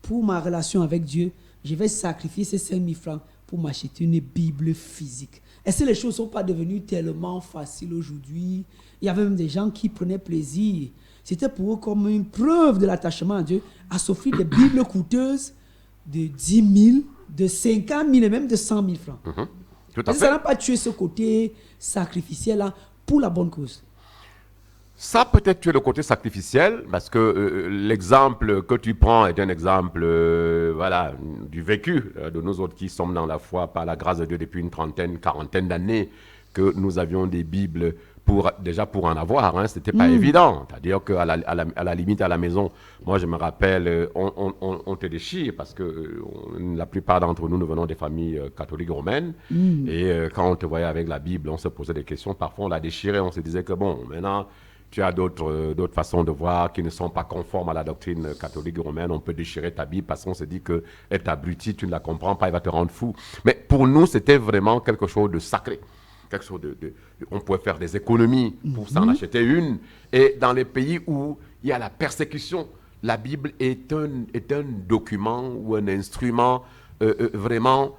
pour ma relation avec Dieu, je vais sacrifier ces 5 000 francs pour m'acheter une Bible physique. Est-ce que les choses ne sont pas devenues tellement faciles aujourd'hui? Il y avait même des gens qui prenaient plaisir. C'était pour eux comme une preuve de l'attachement à Dieu, à s'offrir des Bibles coûteuses de 10 000, de 50 000 et même de 100 000 francs. Tout à Est-ce que fait. ça n'a pas tué ce côté sacrificiel-là pour la bonne cause? Ça peut-être tuer le côté sacrificiel, parce que l'exemple que tu prends est un exemple voilà, du vécu de nous autres qui sommes dans la foi par la grâce de Dieu depuis une trentaine, quarantaine d'années, que nous avions des Bibles déjà pour en avoir. Hein, c'était pas évident. C'est-à-dire qu'à la limite, à la maison, moi je me rappelle, on te déchire parce que la plupart d'entre nous, nous venons des familles catholiques romaines. Et quand on te voyait avec la Bible, on se posait des questions. Parfois, on la déchirait, on se disait que bon, maintenant, tu as d'autres façons de voir qui ne sont pas conformes à la doctrine catholique romaine. On peut déchirer ta Bible parce qu'on se dit qu'elle t'abrutit, tu ne la comprends pas, elle va te rendre fou. Mais pour nous, c'était vraiment quelque chose de sacré. Quelque chose on pouvait faire des économies pour s'en acheter une. Et dans les pays où il y a la persécution, la Bible est un document ou un instrument vraiment,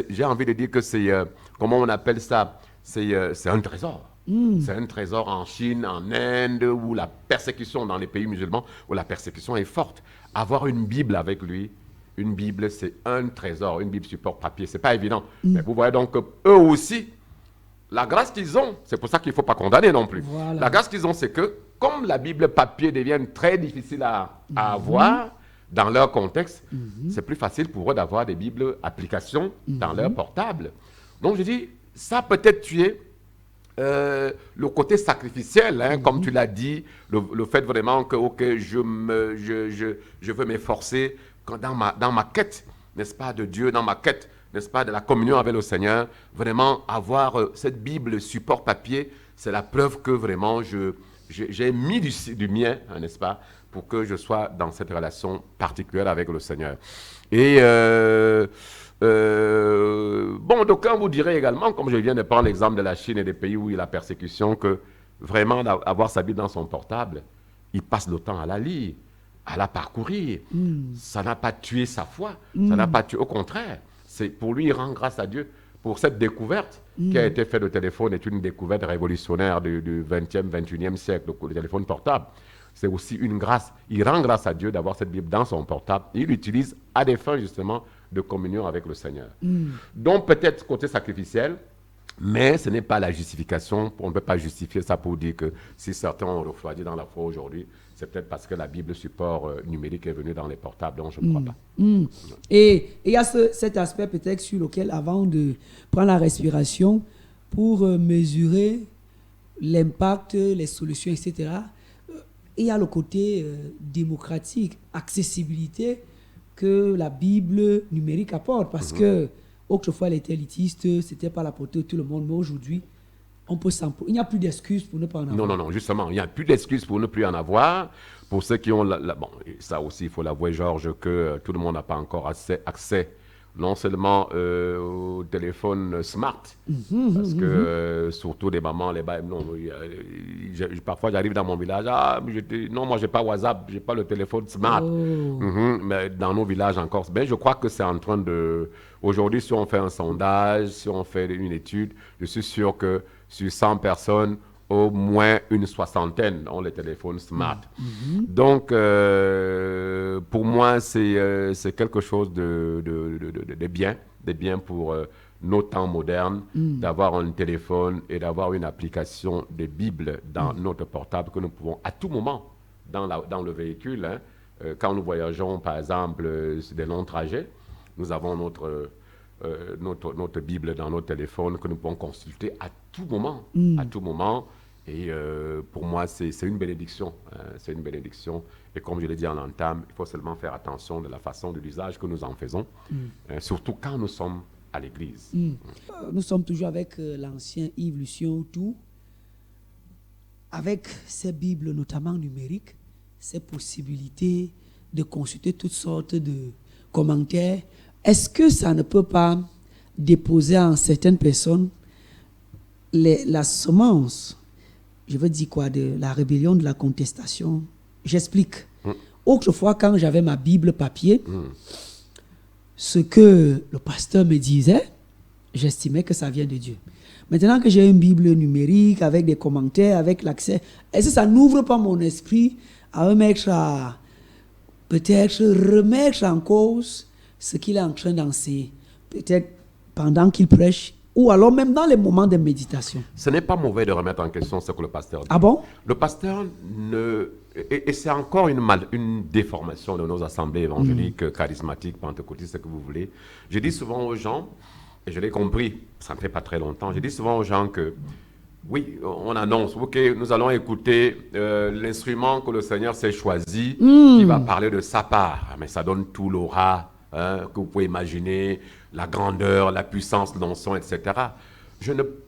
j'ai envie de dire que c'est, comment on appelle ça, c'est un trésor. C'est un trésor en Chine, en Inde, où la persécution, dans les pays musulmans, où la persécution est forte. Avoir une Bible avec lui, une Bible, c'est un trésor. Une Bible support papier, c'est pas évident. Mais vous voyez donc eux aussi, la grâce qu'ils ont, c'est pour ça qu'il ne faut pas condamner non plus. Voilà. La grâce qu'ils ont, c'est que comme la Bible papier devient très difficile à avoir dans leur contexte, c'est plus facile pour eux d'avoir des Bibles applications dans leur portable. Donc je dis, ça peut-être tuer le côté sacrificiel, hein, comme tu l'as dit, le fait vraiment que ok, je veux m'efforcer dans ma quête, n'est-ce pas, de Dieu, dans ma quête, n'est-ce pas, de la communion avec le Seigneur, vraiment avoir cette Bible support papier, c'est la preuve que vraiment j'ai mis du mien, hein, n'est-ce pas, pour que je sois dans cette relation particulière avec le Seigneur. Et bon, d'aucuns vous diraient également, comme je viens de prendre l'exemple de la Chine et des pays où il y a la persécution, que vraiment avoir sa Bible dans son portable, il passe le temps à la lire, à la parcourir. Ça n'a pas tué sa foi, ça n'a pas tué, au contraire. C'est pour lui, il rend grâce à Dieu pour cette découverte qui a été faite au téléphone, est une découverte révolutionnaire du 20e, 21e siècle, le téléphone portable. C'est aussi une grâce. Il rend grâce à Dieu d'avoir cette Bible dans son portable. Il l'utilise à des fins justement de communion avec le Seigneur. Donc peut-être côté sacrificiel, mais ce n'est pas la justification. On ne peut pas justifier ça pour dire que si certains ont refroidi dans la foi aujourd'hui, c'est peut-être parce que la Bible support numérique est venue dans les portables, donc je ne crois pas. Et il y a cet aspect peut-être sur lequel, avant de prendre la respiration, pour mesurer l'impact, les solutions, etc., il y a le côté démocratique, accessibilité que la Bible numérique apporte. Parce que autrefois, elle était élitiste, c'était pas la portée de tout le monde, mais aujourd'hui, il n'y a plus d'excuses pour ne pas en avoir. Non, justement, il n'y a plus d'excuses pour ne plus en avoir. Pour ceux qui ont, bon, ça aussi, il faut l'avouer, Georges, que tout le monde n'a pas encore accès non seulement au téléphone smart, parce que surtout des mamans, parfois j'arrive dans mon village, non, moi j'ai pas WhatsApp, j'ai pas le téléphone smart. Mais dans nos villages encore, ben, je crois que c'est en train de... Aujourd'hui, si on fait un sondage, si on fait une étude, je suis sûr que sur 100 personnes, au moins une soixantaine ont les téléphones smart. Donc, pour moi, c'est quelque chose de bien pour nos temps modernes, d'avoir un téléphone et d'avoir une application de Bible dans notre portable que nous pouvons à tout moment, dans le véhicule, hein, quand nous voyageons, par exemple, sur des longs trajets, nous avons notre Bible dans notre téléphone que nous pouvons consulter à tout moment. À tout moment. Et pour moi, c'est une bénédiction. Hein, c'est une bénédiction. Et comme je l'ai dit en entame, il faut seulement faire attention de la façon de l'usage que nous en faisons. Surtout quand nous sommes à l'Église. Nous sommes toujours avec l'ancien Yves Lucien tout, avec ces Bibles notamment numériques, ces possibilités de consulter toutes sortes de commentaires. Est-ce que ça ne peut pas déposer en certaines personnes la semence, je veux dire quoi, de la rébellion, de la contestation? J'explique. Autrefois, quand j'avais ma Bible papier, ce que le pasteur me disait, j'estimais que ça vient de Dieu. Maintenant que j'ai une Bible numérique avec des commentaires, avec l'accès, est-ce que ça n'ouvre pas mon esprit à remettre peut-être remettre en cause ce qu'il est en train d'enseigner, peut-être pendant qu'il prêche, ou alors même dans les moments de méditation? Ce n'est pas mauvais de remettre en question ce que le pasteur dit. Ah bon? Le pasteur ne... Et c'est encore une déformation de nos assemblées évangéliques, charismatiques, pentecôtistes, ce que vous voulez. Je dis souvent aux gens, et je l'ai compris, ça ne fait pas très longtemps, je dis souvent aux gens que, oui, on annonce, ok, nous allons écouter l'instrument que le Seigneur s'est choisi, qui va parler de sa part. Mais ça donne tout l'aura que vous pouvez imaginer, la grandeur, la puissance de l'onction, etc.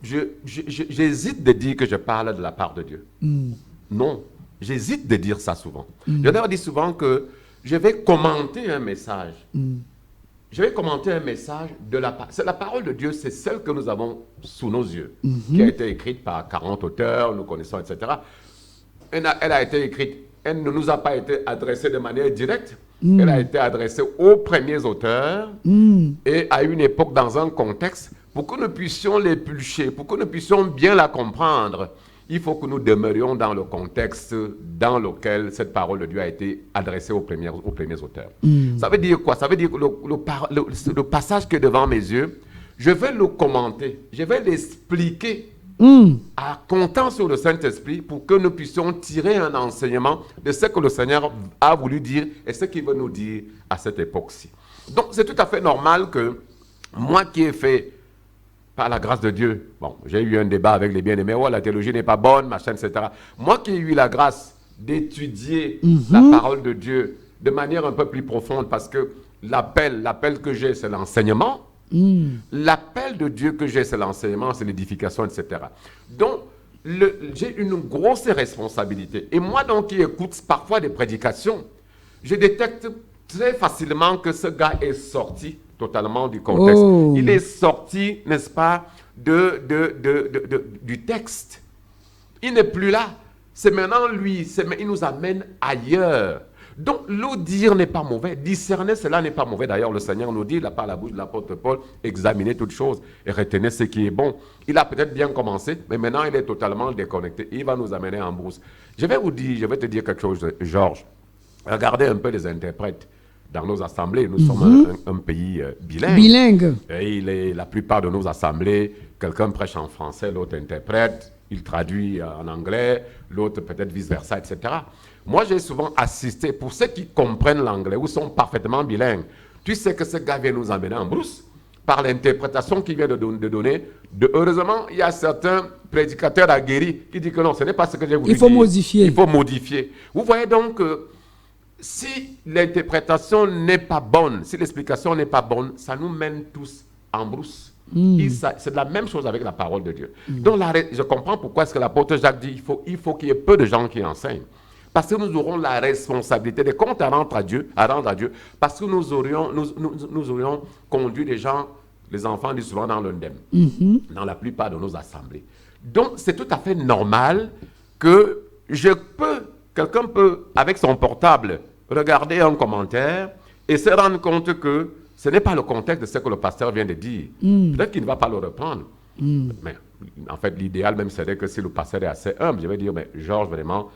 J'hésite de dire que je parle de la part de Dieu. Non, j'hésite de dire ça souvent. Je leur dis souvent que je vais commenter un message. Je vais commenter un message de la part. La parole de Dieu, c'est celle que nous avons sous nos yeux, qui a été écrite par 40 auteurs, nous connaissons, etc. Elle a été écrite, elle ne nous a pas été adressée de manière directe, elle a été adressée aux premiers auteurs et à une époque, dans un contexte, pour que nous puissions l'éplucher, pour que nous puissions bien la comprendre. Il faut que nous demeurions dans le contexte dans lequel cette parole de Dieu a été adressée aux premiers auteurs. Ça veut dire quoi? Ça veut dire que le passage qui est devant mes yeux, je vais le commenter, je vais l'expliquer en comptant sur le Saint-Esprit pour que nous puissions tirer un enseignement de ce que le Seigneur a voulu dire et ce qu'il veut nous dire à cette époque-ci. Donc c'est tout à fait normal que moi qui ai fait par la grâce de Dieu. Bon, j'ai eu un débat avec les bien-aimés. Oh, la théologie n'est pas bonne, machin, etc. Moi qui ai eu la grâce d'étudier la parole de Dieu de manière un peu plus profonde, parce que l'appel que j'ai, c'est l'enseignement. L'appel de Dieu que j'ai, c'est l'enseignement, c'est l'édification, etc. Donc, j'ai une grosse responsabilité. Et moi, donc, qui écoute parfois des prédications, je détecte très facilement que ce gars est sorti totalement du contexte. Il est sorti, n'est-ce pas, du texte. Il n'est plus là. C'est maintenant lui. Il nous amène ailleurs. Donc, le dire n'est pas mauvais. Discerner, cela n'est pas mauvais. D'ailleurs, le Seigneur nous dit, là, par la bouche de l'apôtre Paul, examinez toutes choses et retenez ce qui est bon. Il a peut-être bien commencé, mais maintenant, il est totalement déconnecté. Il va nous amener en brousse. Je vais te dire quelque chose, Georges. Regardez un peu les interprètes. Dans nos assemblées, nous sommes un pays bilingue. Et la plupart de nos assemblées, quelqu'un prêche en français, l'autre interprète, il traduit en anglais, l'autre peut-être vice-versa, etc. Moi, j'ai souvent assisté, pour ceux qui comprennent l'anglais ou sont parfaitement bilingues, tu sais que ce gars vient nous emmener en brousse par l'interprétation qu'il vient de donner. Heureusement, il y a certains prédicateurs aguerris qui disent que non, ce n'est pas ce que j'ai voulu dire. Il faut modifier. Il faut modifier. Vous voyez donc que si l'interprétation n'est pas bonne, si l'explication n'est pas bonne, ça nous mène tous en brousse. C'est la même chose avec la parole de Dieu. Donc je comprends pourquoi est-ce que l'apôtre Jacques dit il faut qu'il y ait peu de gens qui enseignent. Parce que nous aurons la responsabilité des comptes à rendre à Dieu, parce que nous aurions conduit les gens, les enfants disent souvent dans l'undem, dans la plupart de nos assemblées. Donc c'est tout à fait normal que quelqu'un peut, avec son portable, regarder un commentaire et se rendre compte que ce n'est pas le contexte de ce que le pasteur vient de dire. Peut-être qu'il ne va pas le reprendre. Mais en fait, l'idéal même serait que si le pasteur est assez humble, je vais dire, mais Georges, vraiment,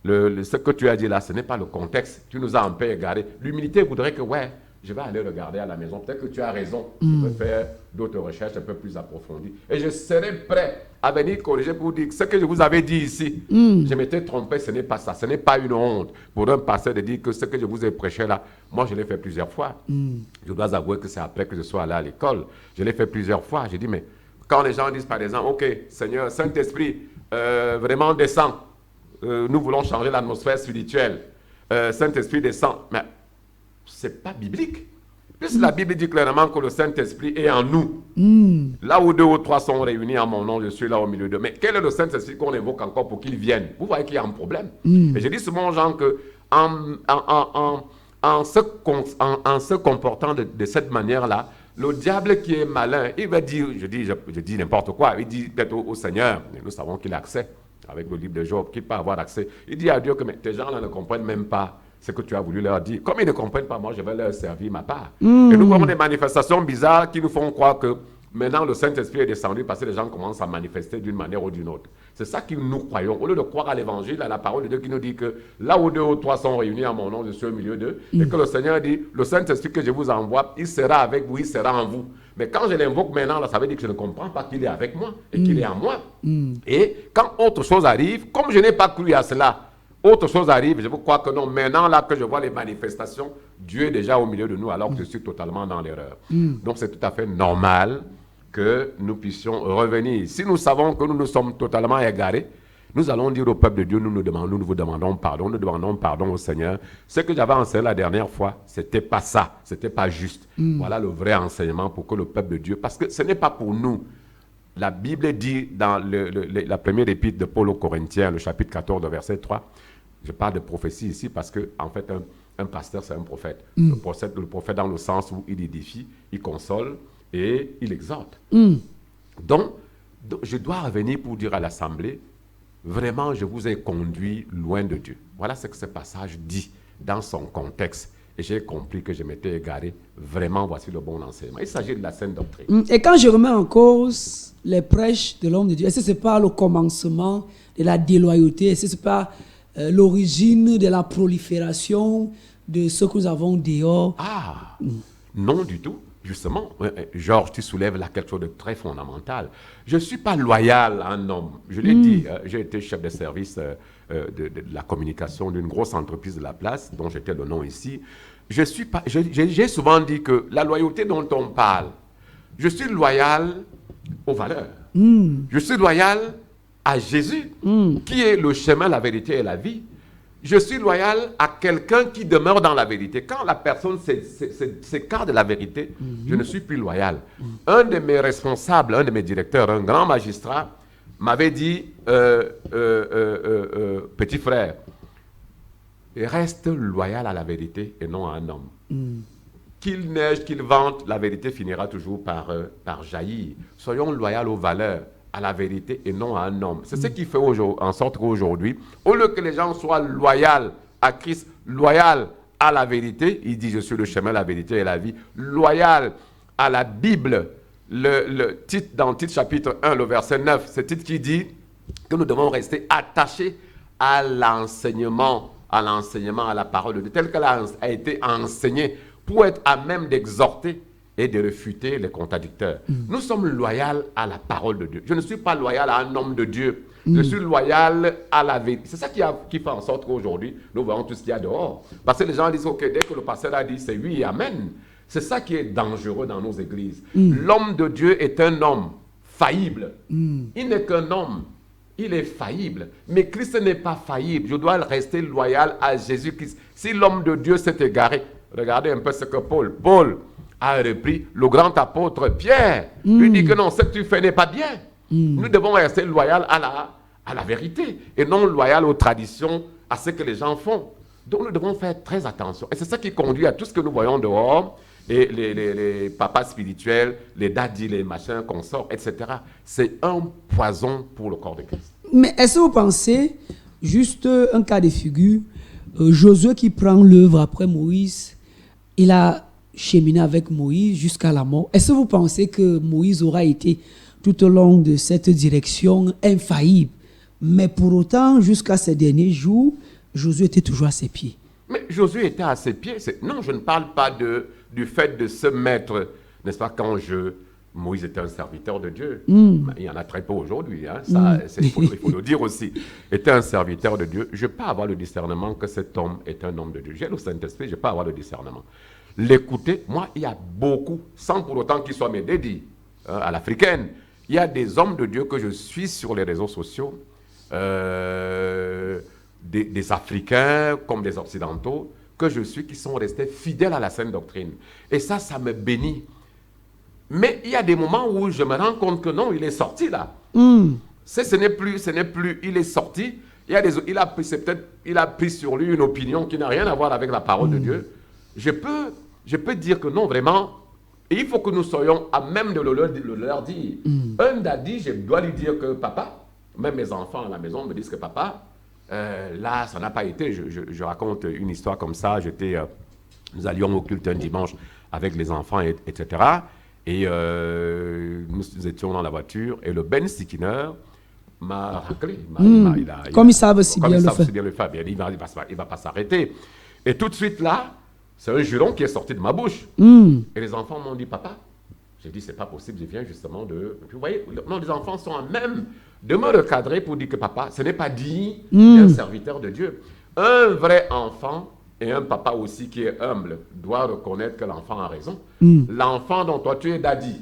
ce que tu as dit là, ce n'est pas le contexte. Tu nous as un peu égaré. L'humilité voudrait que, ouais, je vais aller regarder à la maison. Peut-être que tu as raison. Je vais faire d'autres recherches un peu plus approfondies. Et je serai prêt à venir corriger pour dire que ce que je vous avais dit ici, je m'étais trompé, ce n'est pas ça. Ce n'est pas une honte pour un pasteur de dire que ce que je vous ai prêché là, moi je l'ai fait plusieurs fois. Je dois avouer que c'est après que je sois allé à l'école. Je l'ai fait plusieurs fois. J'ai dit, mais quand les gens disent par exemple, ok, Seigneur, Saint-Esprit, vraiment descend. Nous voulons changer l'atmosphère spirituelle. Saint-Esprit descend. Mais ce n'est pas biblique. Puisque la Bible dit clairement que le Saint-Esprit est en nous. Là où 2 ou 3 sont réunis en mon nom, je suis là au milieu d'eux. Mais quel est le Saint-Esprit qu'on évoque encore pour qu'il vienne? Vous voyez qu'il y a un problème. Et je dis souvent aux gens que en se comportant de cette manière-là, le diable qui est malin, il va dire, je dis n'importe quoi, il dit peut-être au Seigneur, et nous savons qu'il a accès, avec le livre de Job, qu'il peut avoir accès. Il dit à Dieu que mais, tes gens-là ne comprennent même pas ce que tu as voulu leur dire. Comme ils ne comprennent pas, moi je vais leur servir ma part. Et nous avons des manifestations bizarres qui nous font croire que maintenant le Saint-Esprit est descendu parce que les gens commencent à manifester d'une manière ou d'une autre. C'est ça que nous croyons. Au lieu de croire à l'évangile, à la parole de Dieu qui nous dit que là où 2 ou 3 sont réunis en mon nom, je suis au milieu d'eux. Et que le Seigneur dit, le Saint-Esprit que je vous envoie, il sera avec vous, il sera en vous. Mais quand je l'invoque maintenant, là, ça veut dire que je ne comprends pas qu'il est avec moi et qu'il est en moi. Et quand autre chose arrive, comme je n'ai pas cru à cela, autre chose arrive, je vous crois que non. Maintenant, là que je vois les manifestations, Dieu est déjà au milieu de nous alors que je suis totalement dans l'erreur. Donc c'est tout à fait normal que nous puissions revenir. Si nous savons que nous nous sommes totalement égarés, nous allons dire au peuple de Dieu, nous vous demandons pardon au Seigneur. Ce que j'avais enseigné la dernière fois, c'était pas ça, c'était pas juste. Voilà le vrai enseignement pour que le peuple de Dieu, parce que ce n'est pas pour nous. La Bible dit dans la première épître de Paul aux Corinthiens, le chapitre 14, verset 3, je parle de prophétie ici parce que en fait, un pasteur, c'est un prophète. Le prophète dans le sens où il édifie, il console et il exhorte. Donc, je dois revenir pour dire à l'Assemblée, vraiment, je vous ai conduit loin de Dieu. Voilà ce que ce passage dit dans son contexte. Et j'ai compris que je m'étais égaré. Vraiment, voici le bon enseignement. Il s'agit de la saine doctrine. Et quand je remets en cause les prêches de l'homme de Dieu, est-ce que ce n'est pas le commencement de la déloyauté? Est-ce que ce n'est pas l'origine de la prolifération de ce que nous avons dehors? Non du tout. Justement, Georges, tu soulèves là quelque chose de très fondamental. Je ne suis pas loyal à un homme. Je l'ai dit, j'ai été chef de service de la communication d'une grosse entreprise de la place, dont j'étais le nom ici. J'ai souvent dit que la loyauté dont on parle, je suis loyal aux valeurs. Je suis loyal à Jésus, qui est le chemin, la vérité et la vie. Je suis loyal à quelqu'un qui demeure dans la vérité. Quand la personne s'écarte de la vérité, je ne suis plus loyal. Un de mes responsables, un de mes directeurs, un grand magistrat, m'avait dit, petit frère, reste loyal à la vérité et non à un homme. Qu'il neige, qu'il vente, la vérité finira toujours par jaillir. Soyons loyaux aux valeurs, à la vérité et non à un homme. C'est ce qui fait en sorte qu'aujourd'hui, au lieu que les gens soient loyaux à Christ, loyaux à la vérité, il dit je suis le chemin, la vérité et la vie, loyal à la Bible, le titre dans le titre chapitre 1, le verset 9, c'est le titre qui dit que nous devons rester attachés à l'enseignement, à la parole de Dieu, telle qu'elle a été enseignée pour être à même d'exhorter et de réfuter les contradicteurs. Nous sommes loyaux à la parole de Dieu. Je ne suis pas loyal à un homme de Dieu. Je suis loyal à la vérité. C'est ça qui fait en sorte qu'aujourd'hui, nous voyons tout ce qu'il y a dehors. Parce que les gens disent, OK, dès que le pasteur a dit, c'est oui et amen. C'est ça qui est dangereux dans nos églises. L'homme de Dieu est un homme faillible. Il n'est qu'un homme. Il est faillible. Mais Christ n'est pas faillible. Je dois rester loyal à Jésus-Christ. Si l'homme de Dieu s'est égaré, regardez un peu ce que Paul a repris, le grand apôtre Pierre. Lui dit que non, ce que tu fais n'est pas bien. Nous devons rester loyaux à la vérité et non loyaux aux traditions, à ce que les gens font. Donc nous devons faire très attention. Et c'est ça qui conduit à tout ce que nous voyons dehors, et les papas spirituels, les daddies, les machins, consorts, etc. C'est un poison pour le corps de Christ. Mais est-ce que vous pensez, juste un cas de figure, Josué qui prend l'œuvre après Moïse, il a cheminé avec Moïse jusqu'à la mort. Est-ce que vous pensez que Moïse aura été tout au long de cette direction infaillible? Mais pour autant, jusqu'à ces derniers jours, Josué était toujours à ses pieds. Mais Josué était à ses pieds. Non, je ne parle pas du fait de se mettre, n'est-ce pas, Moïse était un serviteur de Dieu. Il y en a très peu aujourd'hui. Hein. Il faut le dire aussi. Était un serviteur de Dieu. Je ne peux pas avoir le discernement que cet homme est un homme de Dieu. J'ai le Saint-Esprit, je ne peux pas avoir le discernement. L'écouter, moi, il y a beaucoup, sans pour autant qu'il soit mes dédits, à l'africaine. Il y a des hommes de Dieu que je suis sur les réseaux sociaux, des Africains comme des Occidentaux, que je suis qui sont restés fidèles à la saine doctrine. Et ça me bénit. Mais il y a des moments où je me rends compte que non, il est sorti là. Ce n'est plus, il est sorti. Il a pris sur lui une opinion qui n'a rien à voir avec la parole de Dieu. Je peux dire que non, vraiment, et il faut que nous soyons à même de le leur dire. Un daddy, je dois lui dire que papa, même mes enfants à la maison me disent que papa, là, ça n'a pas été. Je raconte une histoire comme ça. Nous allions au culte un dimanche avec les enfants, etc. Et nous étions dans la voiture et le Ben Stikiner m'a raclé. Comme ils savent si bien le faire. Il va pas s'arrêter. Et tout de suite là, c'est un juron qui est sorti de ma bouche. Et les enfants m'ont dit, papa, j'ai dit, c'est pas possible, je viens justement de... Vous voyez, non, les enfants sont à même de me recadrer pour dire que papa, ce n'est pas digne d'un serviteur de Dieu. Un vrai enfant et un papa aussi qui est humble doit reconnaître que l'enfant a raison. L'enfant dont toi tu es daddy,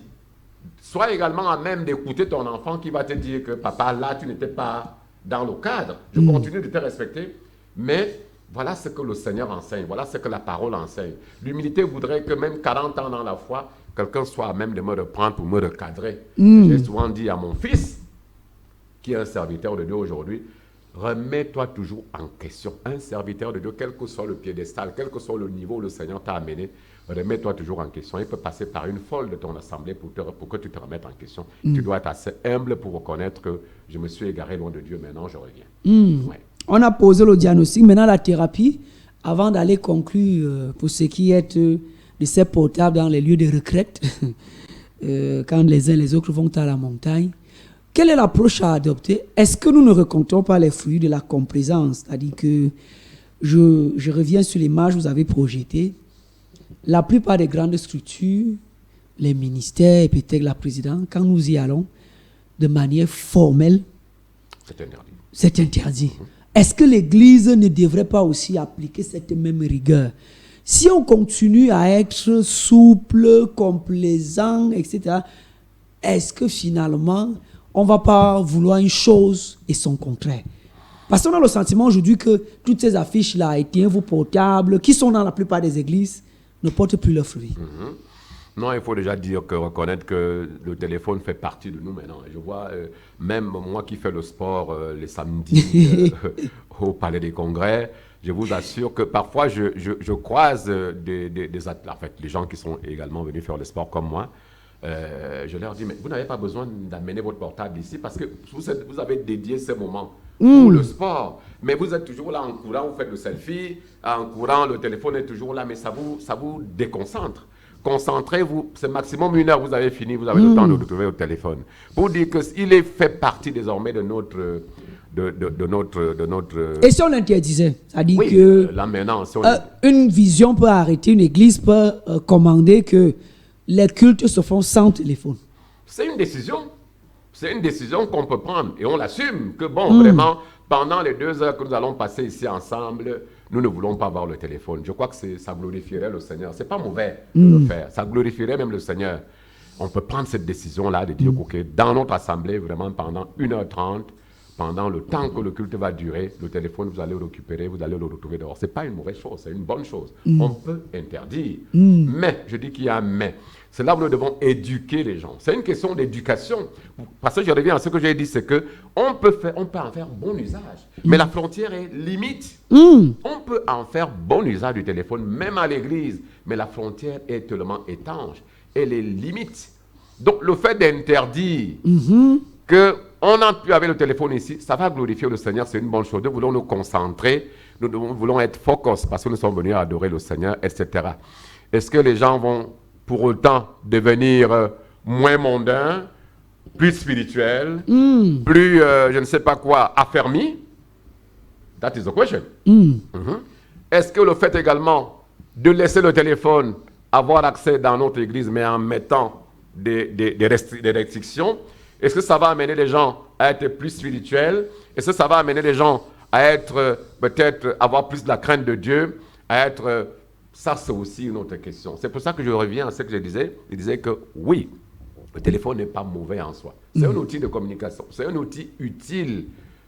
sois également à même d'écouter ton enfant qui va te dire que papa, là, tu n'étais pas dans le cadre. Je continue de te respecter, mais voilà ce que le Seigneur enseigne, voilà ce que la parole enseigne. L'humilité voudrait que même 40 ans dans la foi, quelqu'un soit à même de me reprendre pour me recadrer. J'ai souvent dit à mon fils, qui est un serviteur de Dieu aujourd'hui, remets-toi toujours en question. Un serviteur de Dieu, quel que soit le piédestal, quel que soit le niveau où le Seigneur t'a amené, remets-toi toujours en question. Il peut passer par une folle de ton assemblée pour que tu te remettes en question. Tu dois être assez humble pour reconnaître que je me suis égaré loin de Dieu, maintenant je reviens. Ouais. On a posé le diagnostic, maintenant la thérapie. Avant d'aller conclure, pour ce qui est de ces portables dans les lieux de retraite, quand les uns les autres vont à la montagne, quelle est l'approche à adopter? Est-ce que nous ne rencontrons pas les fruits de la complaisance? C'est-à-dire que je reviens sur l'image que vous avez projetée. La plupart des grandes structures, les ministères et peut-être la présidence, quand nous y allons, de manière formelle, c'est interdit. Est-ce que l'Église ne devrait pas aussi appliquer cette même rigueur? Si on continue à être souple, complaisant, etc., est-ce que finalement, on ne va pas vouloir une chose et son contraire? Parce qu'on a le sentiment aujourd'hui que toutes ces affiches-là, éteignez vos portables, qui sont dans la plupart des églises, ne portent plus leurs fruits. Non, il faut déjà reconnaître que le téléphone fait partie de nous maintenant. Je vois, même moi qui fais le sport les samedis au Palais des Congrès, je vous assure que parfois je croise des athlètes, en fait, les gens qui sont également venus faire le sport comme moi. Je leur dis, mais vous n'avez pas besoin d'amener votre portable ici parce que vous avez dédié ces moments pour le sport. Mais vous êtes toujours là en courant, vous faites le selfie, en courant, le téléphone est toujours là, mais ça vous déconcentre. Concentrez-vous, c'est maximum 1 heure, vous avez fini, vous avez le temps de retrouver votre téléphone. Pour dire qu'il fait partie désormais de notre... Et si on l'interdisait? C'est-à-dire oui, que là maintenant, si une vision peut arrêter, une église peut commander que les cultes se font sans téléphone. C'est une décision. C'est une décision qu'on peut prendre et on l'assume que bon, vraiment, pendant les 2 heures que nous allons passer ici ensemble, nous ne voulons pas avoir le téléphone. Je crois que ça glorifierait le Seigneur. C'est pas mauvais de le faire. Ça glorifierait même le Seigneur. On peut prendre cette décision-là de dire, OK, dans notre assemblée, vraiment pendant 1h30, pendant le temps que le culte va durer, le téléphone, vous allez le récupérer, vous allez le retrouver dehors. Ce n'est pas une mauvaise chose, c'est une bonne chose. On peut interdire. Mais, je dis qu'il y a un mais. C'est là où nous devons éduquer les gens. C'est une question d'éducation. Parce que je reviens à ce que j'ai dit, c'est qu'on peut en faire bon usage. Mais la frontière est limite. On peut en faire bon usage du téléphone, même à l'église. Mais la frontière est tellement étanche. Elle est limite. Donc, le fait d'interdire qu'on n'a plus avec le téléphone ici, ça va glorifier le Seigneur, c'est une bonne chose. Nous voulons nous concentrer, nous voulons être focus parce que nous sommes venus adorer le Seigneur, etc. Est-ce que les gens vont pour autant devenir moins mondains, plus spirituels, plus, je ne sais pas quoi, affermis? That is the question. Est-ce que le fait également de laisser le téléphone avoir accès dans notre église, mais en mettant des restrictions, est-ce que ça va amener les gens à être plus spirituels? Est-ce que ça va amener les gens à être, peut-être, avoir plus de la crainte de Dieu, à être... Ça, c'est aussi une autre question. C'est pour ça que je reviens à ce que je disais. Je disais que oui, le téléphone n'est pas mauvais en soi. C'est un outil de communication. C'est un outil utile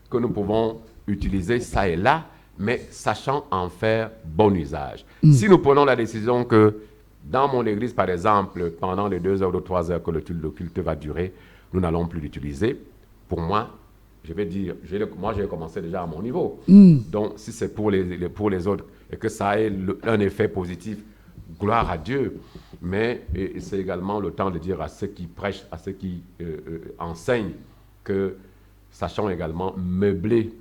que nous pouvons utiliser ça et là, mais sachant en faire bon usage. Si nous prenons la décision que dans mon église, par exemple, pendant les 2 heures ou 3 heures que le culte va durer, nous n'allons plus l'utiliser, pour moi, je vais dire, moi j'ai commencé déjà à mon niveau. Donc si c'est pour les autres et que ça ait un effet positif, gloire à Dieu. Mais c'est également le temps de dire à ceux qui prêchent, à ceux qui enseignent, que sachons également meubler,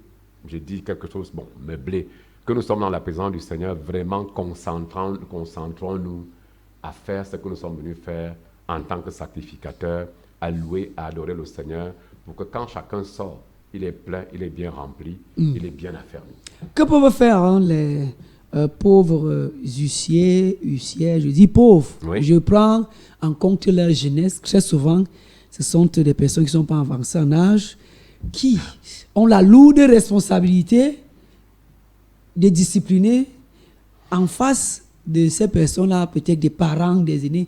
j'ai dit quelque chose, bon, meubler, que nous sommes dans la présence du Seigneur, vraiment concentrons-nous à faire ce que nous sommes venus faire en tant que sacrificateurs, à louer, à adorer le Seigneur, pour que quand chacun sort, il est plein, il est bien rempli, il est bien affermi. Que peuvent faire les pauvres huissiers, je dis pauvres, Oui. je prends en compte leur jeunesse. Très souvent, ce sont des personnes qui ne sont pas avancées en âge, qui ont la lourde responsabilité de discipliner en face de ces personnes-là, peut-être des parents, des aînés.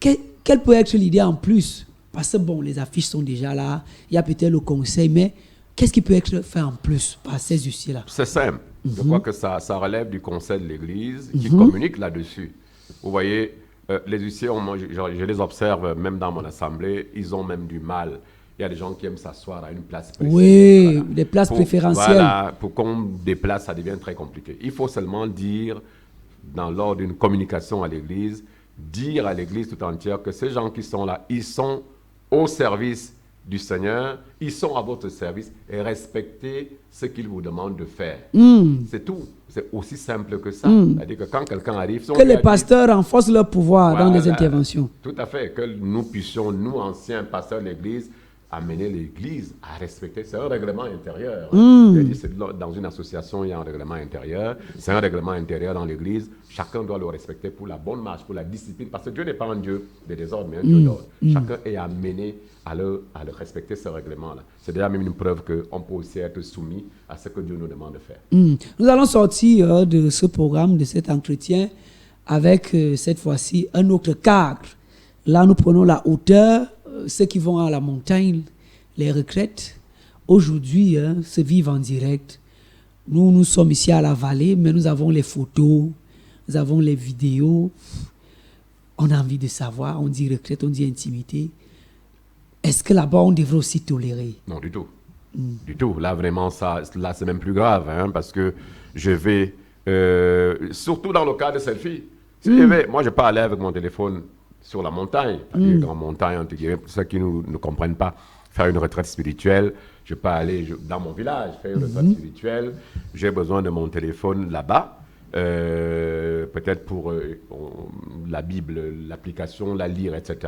Quelle peut être l'idée en plus? Parce que bon, les affiches sont déjà là, il y a peut-être le conseil, mais qu'est-ce qui peut être fait en plus par ces huissiers-là? C'est simple. Je crois que ça relève du conseil de l'Église qui communique là-dessus. Vous voyez, les huissiers, je les observe même dans mon assemblée, ils ont même du mal. Il y a des gens qui aiment s'asseoir à une place précise. Oui, voilà. Des places préférentielles. Voilà, pour qu'on déplace, ça devient très compliqué. Il faut seulement dire, lors d'une communication à l'Église, dire à l'Église tout entière que ces gens qui sont là, ils sont au service du Seigneur, ils sont à votre service et respectez ce qu'il vous demande de faire. C'est tout. C'est aussi simple que ça. C'est-à-dire que quand quelqu'un arrive... Que les pasteurs renforcent leur pouvoir dans les interventions. Tout à fait. Que nous puissions, nous, anciens pasteurs de l'Église, amener l'Église à respecter. C'est un règlement intérieur. Dans une association, il y a un règlement intérieur. C'est un règlement intérieur dans l'Église. Chacun doit le respecter pour la bonne marche, pour la discipline. Parce que Dieu n'est pas un Dieu de désordre, mais un Dieu d'ordre. Chacun est amené à le respecter, ce règlement-là. C'est déjà même une preuve qu'on peut aussi être soumis à ce que Dieu nous demande de faire. Nous allons sortir de ce programme, de cet entretien, avec cette fois-ci un autre cadre. Là, nous prenons la hauteur. Ceux qui vont à la montagne, les retraites, aujourd'hui, se vivent en direct. Nous sommes ici à la vallée, mais nous avons les photos, nous avons les vidéos. On a envie de savoir, on dit retraite, on dit intimité. Est-ce que là-bas, on devrait aussi tolérer? Non, du tout. Du tout. Là, vraiment, là, c'est même plus grave, parce que je vais, surtout dans le cas de selfie, moi, je peux aller avec mon téléphone sur la montagne, en montagne, pour ceux qui ne comprennent pas, faire une retraite spirituelle. Je peux aller dans mon village, faire une retraite spirituelle. J'ai besoin de mon téléphone là-bas, peut-être pour la Bible, l'application, la lire, etc.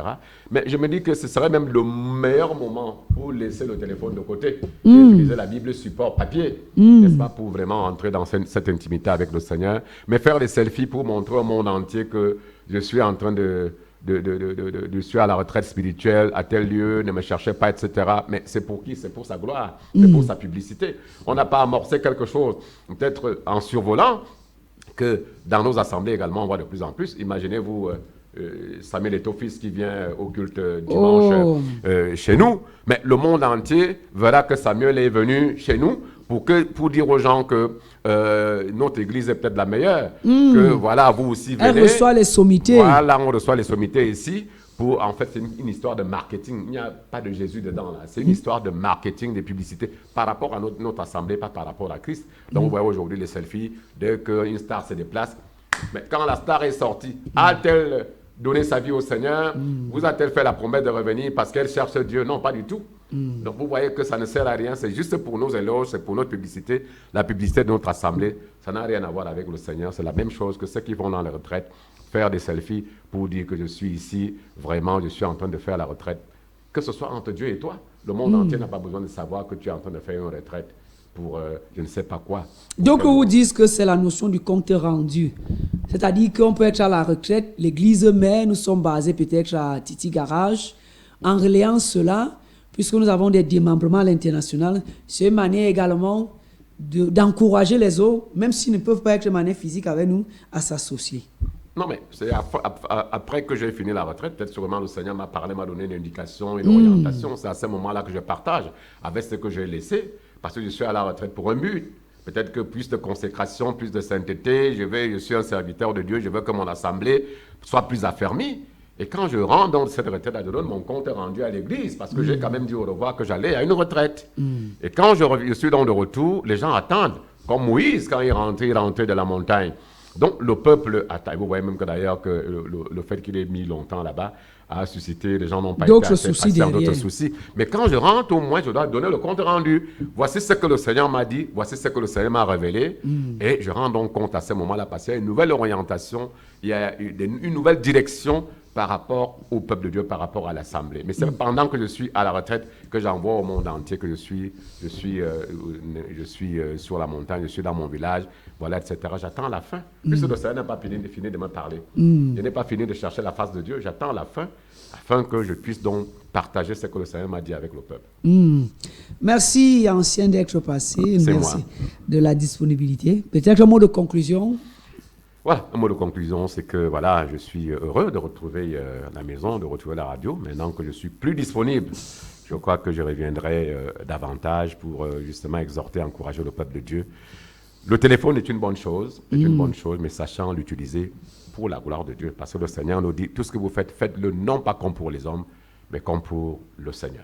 Mais je me dis que ce serait même le meilleur moment pour laisser le téléphone de côté et utiliser la Bible support papier, n'est-ce pas, pour vraiment entrer dans cette intimité avec le Seigneur. Mais faire des selfies pour montrer au monde entier que je suis en train je suis à la retraite spirituelle, à tel lieu, ne me cherchez pas, etc. Mais c'est pour qui? C'est pour sa gloire, c'est pour sa publicité. On n'a pas amorcé quelque chose, peut-être en survolant, que dans nos assemblées également, on voit de plus en plus. Imaginez-vous Samuel Etofis qui vient au culte dimanche chez nous, mais le monde entier verra que Samuel est venu chez nous pour dire aux gens que notre église est peut-être la meilleure, que voilà, vous aussi venez. Elle reçoit les sommités. Voilà, on reçoit les sommités ici. En fait, c'est une histoire de marketing. Il n'y a pas de Jésus dedans, là. C'est une histoire de marketing, de publicité par rapport à notre assemblée, pas par rapport à Christ. Donc, vous voyez aujourd'hui les selfies, dès qu'une star se déplace. Mais quand la star est sortie, a-t-elle donné sa vie au Seigneur? Vous a-t-elle fait la promesse de revenir parce qu'elle cherche Dieu? Non, pas du tout. Donc, vous voyez que ça ne sert à rien. C'est juste pour nos éloges, c'est pour notre publicité. La publicité de notre assemblée, ça n'a rien à voir avec le Seigneur. C'est la même chose que ceux qui vont dans la retraite faire des selfies pour dire que je suis ici, vraiment, je suis en train de faire la retraite. Que ce soit entre Dieu et toi, le monde entier n'a pas besoin de savoir que tu es en train de faire une retraite pour je ne sais pas quoi. Donc, on vous dit que c'est la notion du compte rendu. C'est-à-dire qu'on peut être à la retraite, l'église, mais nous sommes basés peut-être à Titi Garage. En relayant cela, puisque nous avons des démembrements à l'international, c'est une manière également d'encourager les autres, même s'ils ne peuvent pas être de manière physique avec nous, à s'associer. Non, mais c'est après que j'ai fini la retraite, peut-être sûrement le Seigneur m'a parlé, m'a donné une indication, une orientation. C'est à ce moment-là que je partage avec ce que j'ai laissé, parce que je suis à la retraite pour un but. peut-être que plus de consécration, plus de sainteté, je suis un serviteur de Dieu, je veux que mon assemblée soit plus affermie. Et quand je rentre dans cette retraite, je donne mon compte rendu à l'église, parce que j'ai quand même dit au revoir que j'allais à une retraite. Et quand je suis dans le retour, les gens attendent, comme Moïse, quand il rentrait de la montagne. Donc le peuple attend. Vous voyez même que d'ailleurs que le fait qu'il ait mis longtemps là-bas a suscité, les gens n'ont pas été assez patients, d'autres soucis. Mais quand je rentre, au moins, je dois donner le compte rendu. Voici ce que le Seigneur m'a dit, voici ce que le Seigneur m'a révélé. Et je rends donc compte à ce moment-là, parce qu'il y a une nouvelle orientation, il y a une nouvelle direction par rapport au peuple de Dieu, par rapport à l'Assemblée. Mais c'est pendant que je suis à la retraite que j'envoie au monde entier que je suis sur la montagne, je suis dans mon village, voilà, etc. J'attends la fin. Puisque le Seigneur n'a pas fini de me parler. Je n'ai pas fini de chercher la face de Dieu. J'attends la fin, afin que je puisse donc partager ce que le Seigneur m'a dit avec le peuple. Merci, ancien d'être passé. Merci moi. de la disponibilité. Peut-être un mot de conclusion. Voilà, un mot de conclusion, c'est que voilà, je suis heureux de retrouver la maison, de retrouver la radio. Maintenant que je suis plus disponible, je crois que je reviendrai davantage pour justement exhorter, encourager le peuple de Dieu. Le téléphone est une bonne chose, mais sachant l'utiliser pour la gloire de Dieu. Parce que le Seigneur nous dit, tout ce que vous faites, faites-le non pas comme pour les hommes, mais comme pour le Seigneur.